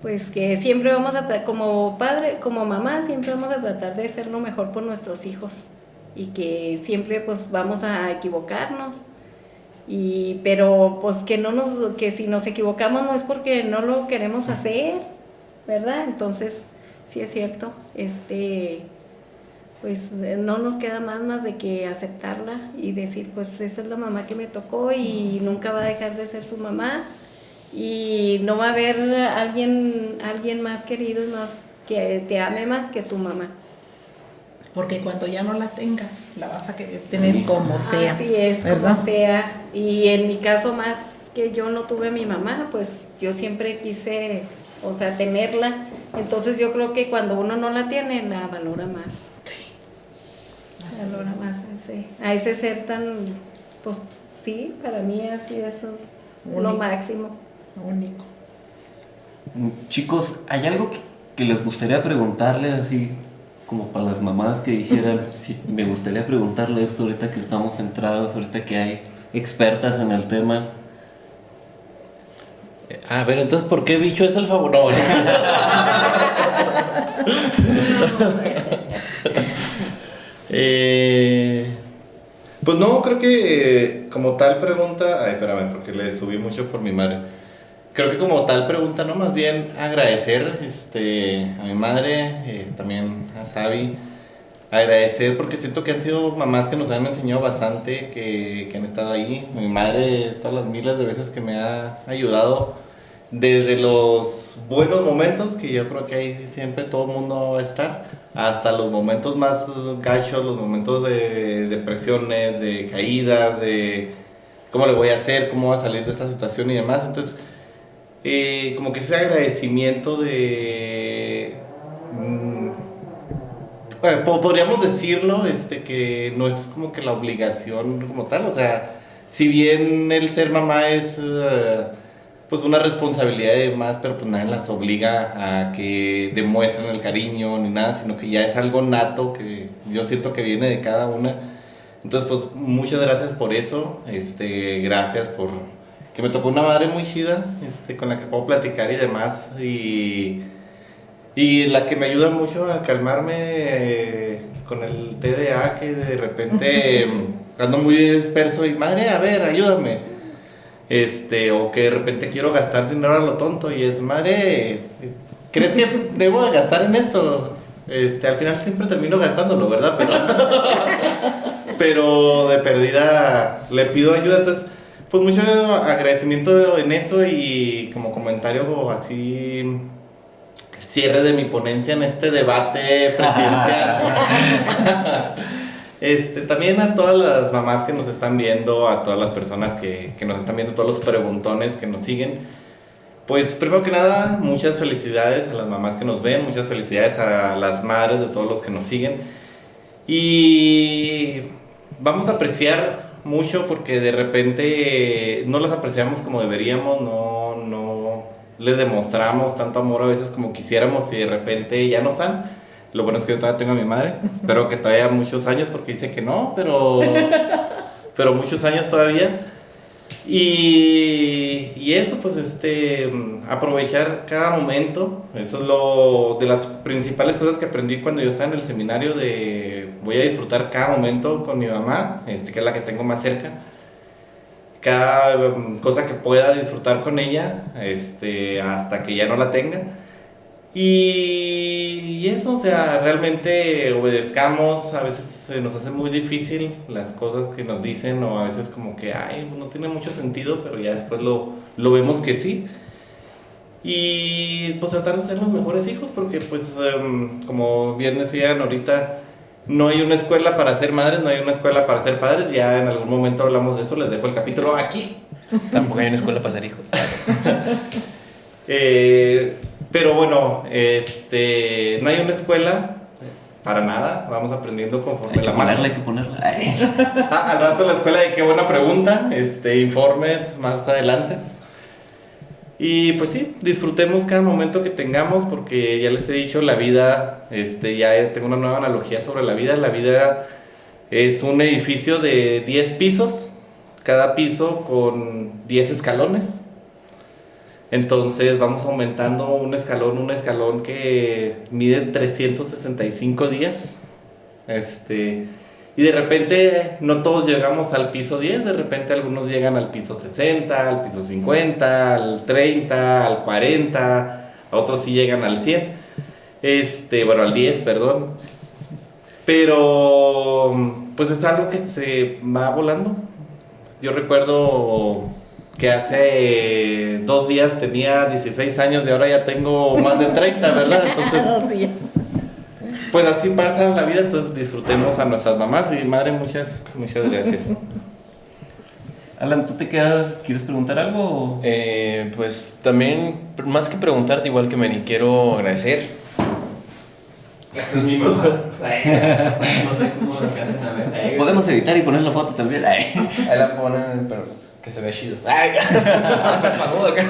Speaker 6: pues que siempre vamos a como padre, como mamá, siempre vamos a tratar de hacer lo mejor por nuestros hijos y que siempre pues vamos a equivocarnos. Pero pues que si nos equivocamos no es porque no lo queremos hacer, ¿verdad? Entonces, sí es cierto, pues no nos queda más de que aceptarla y decir, pues esa es la mamá que me tocó y nunca va a dejar de ser su mamá y no va a haber alguien más querido y más que te ame más que tu mamá.
Speaker 5: Porque cuando ya no la tengas, la vas a querer tener como sea.
Speaker 6: Así es,
Speaker 5: ¿verdad?
Speaker 6: como sea. Y en mi caso, más que yo no tuve a mi mamá, pues yo siempre quise, tenerla. Entonces yo creo que cuando uno no la tiene, la valora más.
Speaker 5: Sí.
Speaker 6: Valora más a ese ser tan, pues sí, para mí así es lo máximo.
Speaker 5: Único.
Speaker 1: Chicos, ¿hay algo que les gustaría preguntarle así como para las mamás que dijeran, sí, me gustaría preguntarle esto ahorita que estamos centrados, ahorita que hay expertas en el tema?
Speaker 4: A ver, entonces, ¿por qué bicho es el favorito? Pues no, creo que como tal pregunta, ay, espérame, porque le subí mucho por mi madre. Creo que como tal pregunta, no, más bien agradecer a mi madre, también a Sabi, agradecer porque siento que han sido mamás que nos han enseñado bastante, que han estado ahí. Mi madre, todas las miles de veces que me ha ayudado, desde los buenos momentos, que yo creo que ahí siempre todo el mundo va a estar, hasta los momentos más gachos, los momentos de depresiones, de caídas, de cómo le voy a hacer, cómo voy a salir de esta situación y demás. Entonces, como que ese agradecimiento de... podríamos decirlo, que no es como que la obligación como tal, o sea, si bien el ser mamá es pues una responsabilidad de más, pero pues nadie las obliga a que demuestren el cariño ni nada, sino que ya es algo nato que yo siento que viene de cada una. Entonces pues muchas gracias por eso, gracias por que me tocó una madre muy chida, con la que puedo platicar y demás, y la que me ayuda mucho a calmarme con el TDA, que de repente ando muy disperso y madre, a ver, ayúdame, o que de repente quiero gastar dinero a lo tonto y es madre, ¿crees que debo de gastar en esto? Al final siempre termino gastándolo, ¿verdad? Pero de perdida le pido ayuda, entonces pues mucho agradecimiento en eso y como comentario así, cierre de mi ponencia en este debate presidencial. También a todas las mamás que nos están viendo, a todas las personas que nos están viendo, todos los preguntones que nos siguen. Pues primero que nada, muchas felicidades a las mamás que nos ven, muchas felicidades a las madres de todos los que nos siguen. Y vamos a apreciar mucho porque de repente no las apreciamos como deberíamos, no les demostramos tanto amor a veces como quisiéramos y de repente ya no están. Lo bueno es que yo todavía tengo a mi madre, espero que todavía muchos años porque dice que no, pero muchos años todavía. Y eso, pues, aprovechar cada momento. Eso es lo de las principales cosas que aprendí cuando yo estaba en el seminario, de voy a disfrutar cada momento con mi mamá, que es la que tengo más cerca. Cada cosa que pueda disfrutar con ella, hasta que ya no la tenga. Y eso, o sea, realmente obedezcamos. A veces se nos hace muy difícil las cosas que nos dicen, o a veces como que, ay, no tiene mucho sentido, pero ya después lo vemos que sí. Y pues tratar de ser los mejores hijos, porque pues como bien decían ahorita, no hay una escuela para ser madres, no hay una escuela para ser padres. Ya en algún momento hablamos de eso, les dejo el capítulo aquí.
Speaker 7: Tampoco hay una escuela para ser hijos.
Speaker 4: Pero bueno, no hay una escuela para nada, vamos aprendiendo conforme la marcha.
Speaker 1: Hay que ponerla.
Speaker 4: Al rato la escuela de Qué Buena Pregunta, informes más adelante. Y pues sí, disfrutemos cada momento que tengamos, porque ya les he dicho, la vida, ya tengo una nueva analogía sobre la vida. La vida es un edificio de 10 pisos, cada piso con 10 escalones. Entonces vamos aumentando un escalón que mide 365 días. Y de repente no todos llegamos al piso 10, de repente algunos llegan al piso 60, al piso 50, al 30, al 40, a otros sí llegan al 100. Bueno, al 10, perdón. Pero pues es algo que se va volando. Yo recuerdo que hace 2 días tenía 16 años y ahora ya tengo más de 30, ¿verdad? Entonces,
Speaker 6: 2 días.
Speaker 4: pues así pasa la vida. Entonces disfrutemos a nuestras mamás. Y madre, muchas gracias.
Speaker 1: Alan, ¿tú te quedas? ¿Quieres preguntar algo?
Speaker 7: Pues también, más que preguntarte, igual que Meni, quiero agradecer.
Speaker 4: Esta es mi mamá. No sé cómo se hacen a ver.
Speaker 1: Podemos editar y poner la foto también.
Speaker 7: Ahí la ponen, pero que se vea chido. Se apagó acá.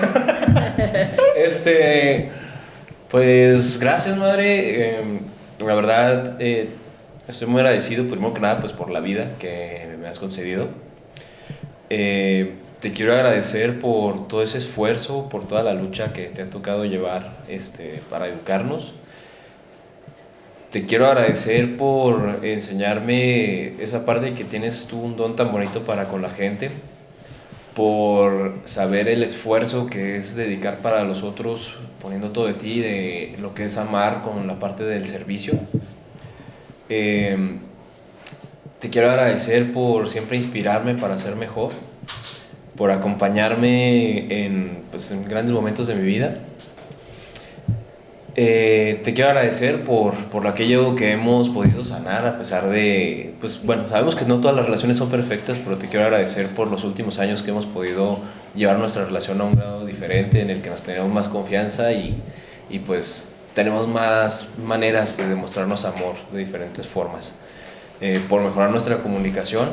Speaker 7: Pues gracias, madre. La verdad, estoy muy agradecido, primero que nada, pues por la vida que me has concedido. Te quiero agradecer por todo ese esfuerzo, por toda la lucha que te ha tocado llevar para educarnos. Te quiero agradecer por enseñarme esa parte que tienes tú un don tan bonito para con la gente, por saber el esfuerzo que es dedicar para los otros, poniendo todo de ti, de lo que es amar con la parte del servicio. Te quiero agradecer por siempre inspirarme para ser mejor, por acompañarme en grandes momentos de mi vida. Te quiero agradecer por aquello que hemos podido sanar, a pesar de, sabemos que no todas las relaciones son perfectas, pero te quiero agradecer por los últimos años que hemos podido llevar nuestra relación a un grado diferente, en el que nos tenemos más confianza y pues tenemos más maneras de demostrarnos amor de diferentes formas, por mejorar nuestra comunicación,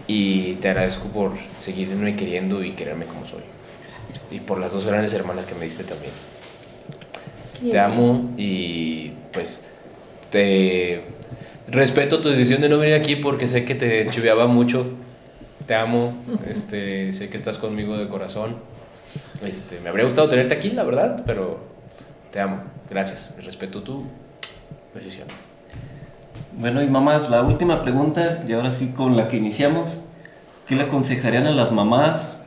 Speaker 7: y te agradezco por seguirme queriendo y quererme como soy, y por las 2 grandes hermanas que me diste también. Te amo y pues te respeto tu decisión de no venir aquí porque sé que te chiveaba mucho. Te amo, sé que estás conmigo de corazón. Me habría gustado tenerte aquí, la verdad, pero te amo. Gracias, respeto tu decisión.
Speaker 1: Bueno, y mamás, la última pregunta, y ahora sí con la que iniciamos. ¿Qué le aconsejarían a las mamás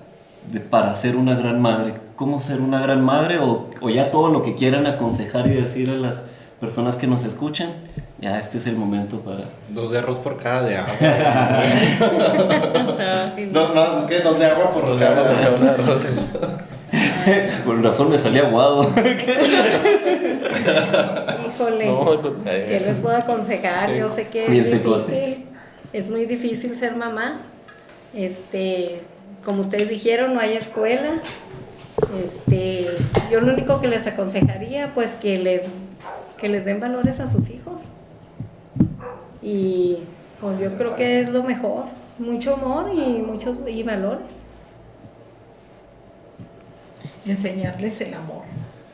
Speaker 1: para ser una gran madre? ¿Cómo ser una gran madre? O ya todo lo que quieran aconsejar y decir a las personas que nos escuchan. Ya este es el momento para...
Speaker 4: 2 de arroz por cada de agua. ¿Qué? 2 de agua por cada arroz.
Speaker 1: Por razón me salía aguado.
Speaker 6: Híjole, ¿qué les puedo aconsejar? Sí. Yo sé que es muy difícil ser mamá. Como ustedes dijeron, no hay escuela. Yo lo único que les aconsejaría, pues que les den valores a sus hijos. Y pues yo creo que es lo mejor, mucho amor y valores.
Speaker 5: Enseñarles el amor,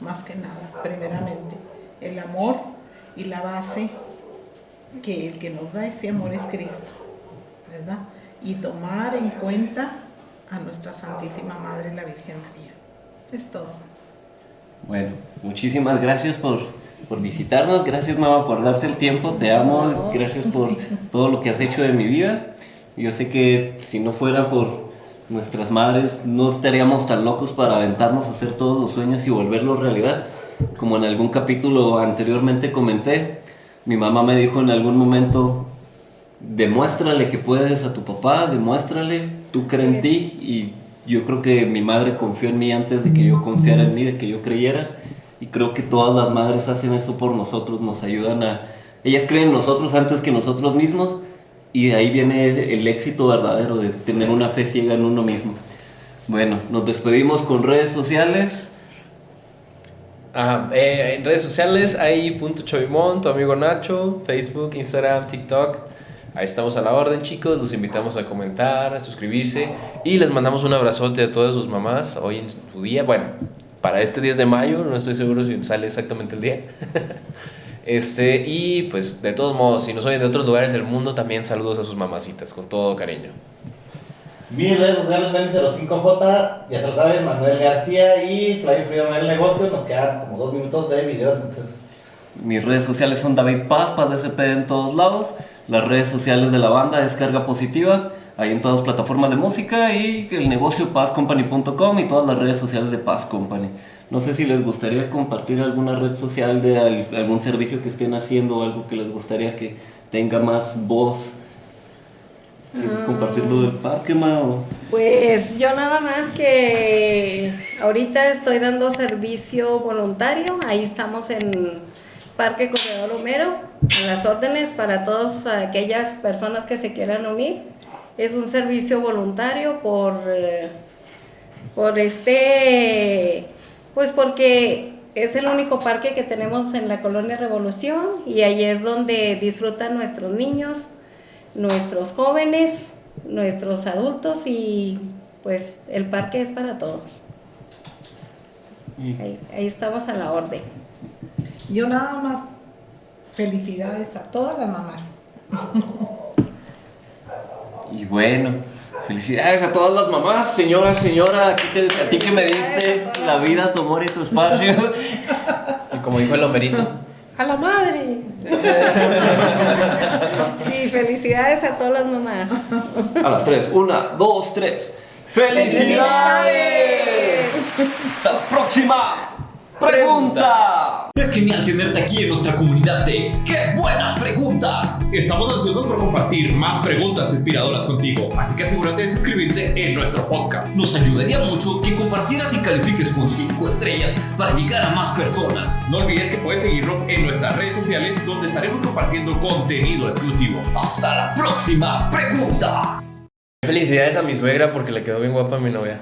Speaker 5: más que nada, primeramente. El amor, y la base que el que nos da ese amor es Cristo, ¿verdad? Y tomar en cuenta a nuestra Santísima Madre, la Virgen María. Es todo.
Speaker 1: Bueno, muchísimas gracias por visitarnos, gracias mamá por darte el tiempo, te amo, gracias por todo lo que has hecho en mi vida. Yo sé que si no fuera por nuestras madres no estaríamos tan locos para aventarnos a hacer todos los sueños y volverlos realidad. Como en algún capítulo anteriormente comenté, mi mamá me dijo en algún momento: demuéstrale que puedes a tu papá, demuéstrale, tú crees en ti. Y yo creo que mi madre confió en mí antes de que yo confiara en mí, de que yo creyera. Y creo que todas las madres hacen eso por nosotros, nos ayudan a... Ellas creen en nosotros antes que nosotros mismos, y de ahí viene el éxito verdadero de tener una fe ciega en uno mismo. Bueno, nos despedimos con redes sociales.
Speaker 7: En redes sociales hay @chavimon, tu amigo Nacho, Facebook, Instagram, TikTok. Ahí estamos a la orden, chicos. Los invitamos a comentar, a suscribirse, y les mandamos un abrazote a todas sus mamás hoy en su día. Bueno, para este 10 de mayo, no estoy seguro si sale exactamente el día. Y pues de todos modos, si nos oyen de otros lugares del mundo, también saludos a sus mamacitas, con todo cariño.
Speaker 4: Mis redes sociales, Benny05J, ya se lo saben, Manuel García y Flavio Freedom en el negocio. Nos quedan como 2 minutos de video, entonces...
Speaker 1: Mis redes sociales son David Paz, Paz DSP en todos lados. Las redes sociales de la banda es Carga Positiva, ahí en todas las plataformas de música, y el negocio pazcompany.com y todas las redes sociales de Paz Company. No sé si les gustaría compartir alguna red social de algún servicio que estén haciendo o algo que les gustaría que tenga más voz. ¿Quieres compartirlo del parque, Mao?
Speaker 6: Pues yo nada más que ahorita estoy dando servicio voluntario. Ahí estamos en Parque Corredor Homero, a las órdenes para todas aquellas personas que se quieran unir. Es un servicio voluntario pues porque es el único parque que tenemos en la Colonia Revolución, y ahí es donde disfrutan nuestros niños, nuestros jóvenes, nuestros adultos, y pues el parque es para todos. Ahí estamos a la orden.
Speaker 5: Yo nada más, felicidades a todas las mamás.
Speaker 1: Y bueno, felicidades a todas las mamás, señora, a ti que me diste la vida, tu amor y tu espacio.
Speaker 7: Y como dijo el Homerito,
Speaker 5: ¡A la madre!
Speaker 6: Sí, felicidades a todas las mamás.
Speaker 1: A las 3, 1, 2, 3. ¡Felicidades! ¡Hasta la próxima pregunta!
Speaker 3: Es genial tenerte aquí en nuestra comunidad de ¡Qué buena pregunta!
Speaker 2: Estamos ansiosos por compartir más preguntas inspiradoras contigo, así que asegúrate de suscribirte en nuestro podcast.
Speaker 3: Nos ayudaría mucho que compartieras y califiques con 5 estrellas para llegar a más personas.
Speaker 2: No olvides que puedes seguirnos en nuestras redes sociales, donde estaremos compartiendo contenido exclusivo.
Speaker 3: ¡Hasta la próxima pregunta!
Speaker 7: felicidades a mi suegra porque le quedó bien guapa a mi novia.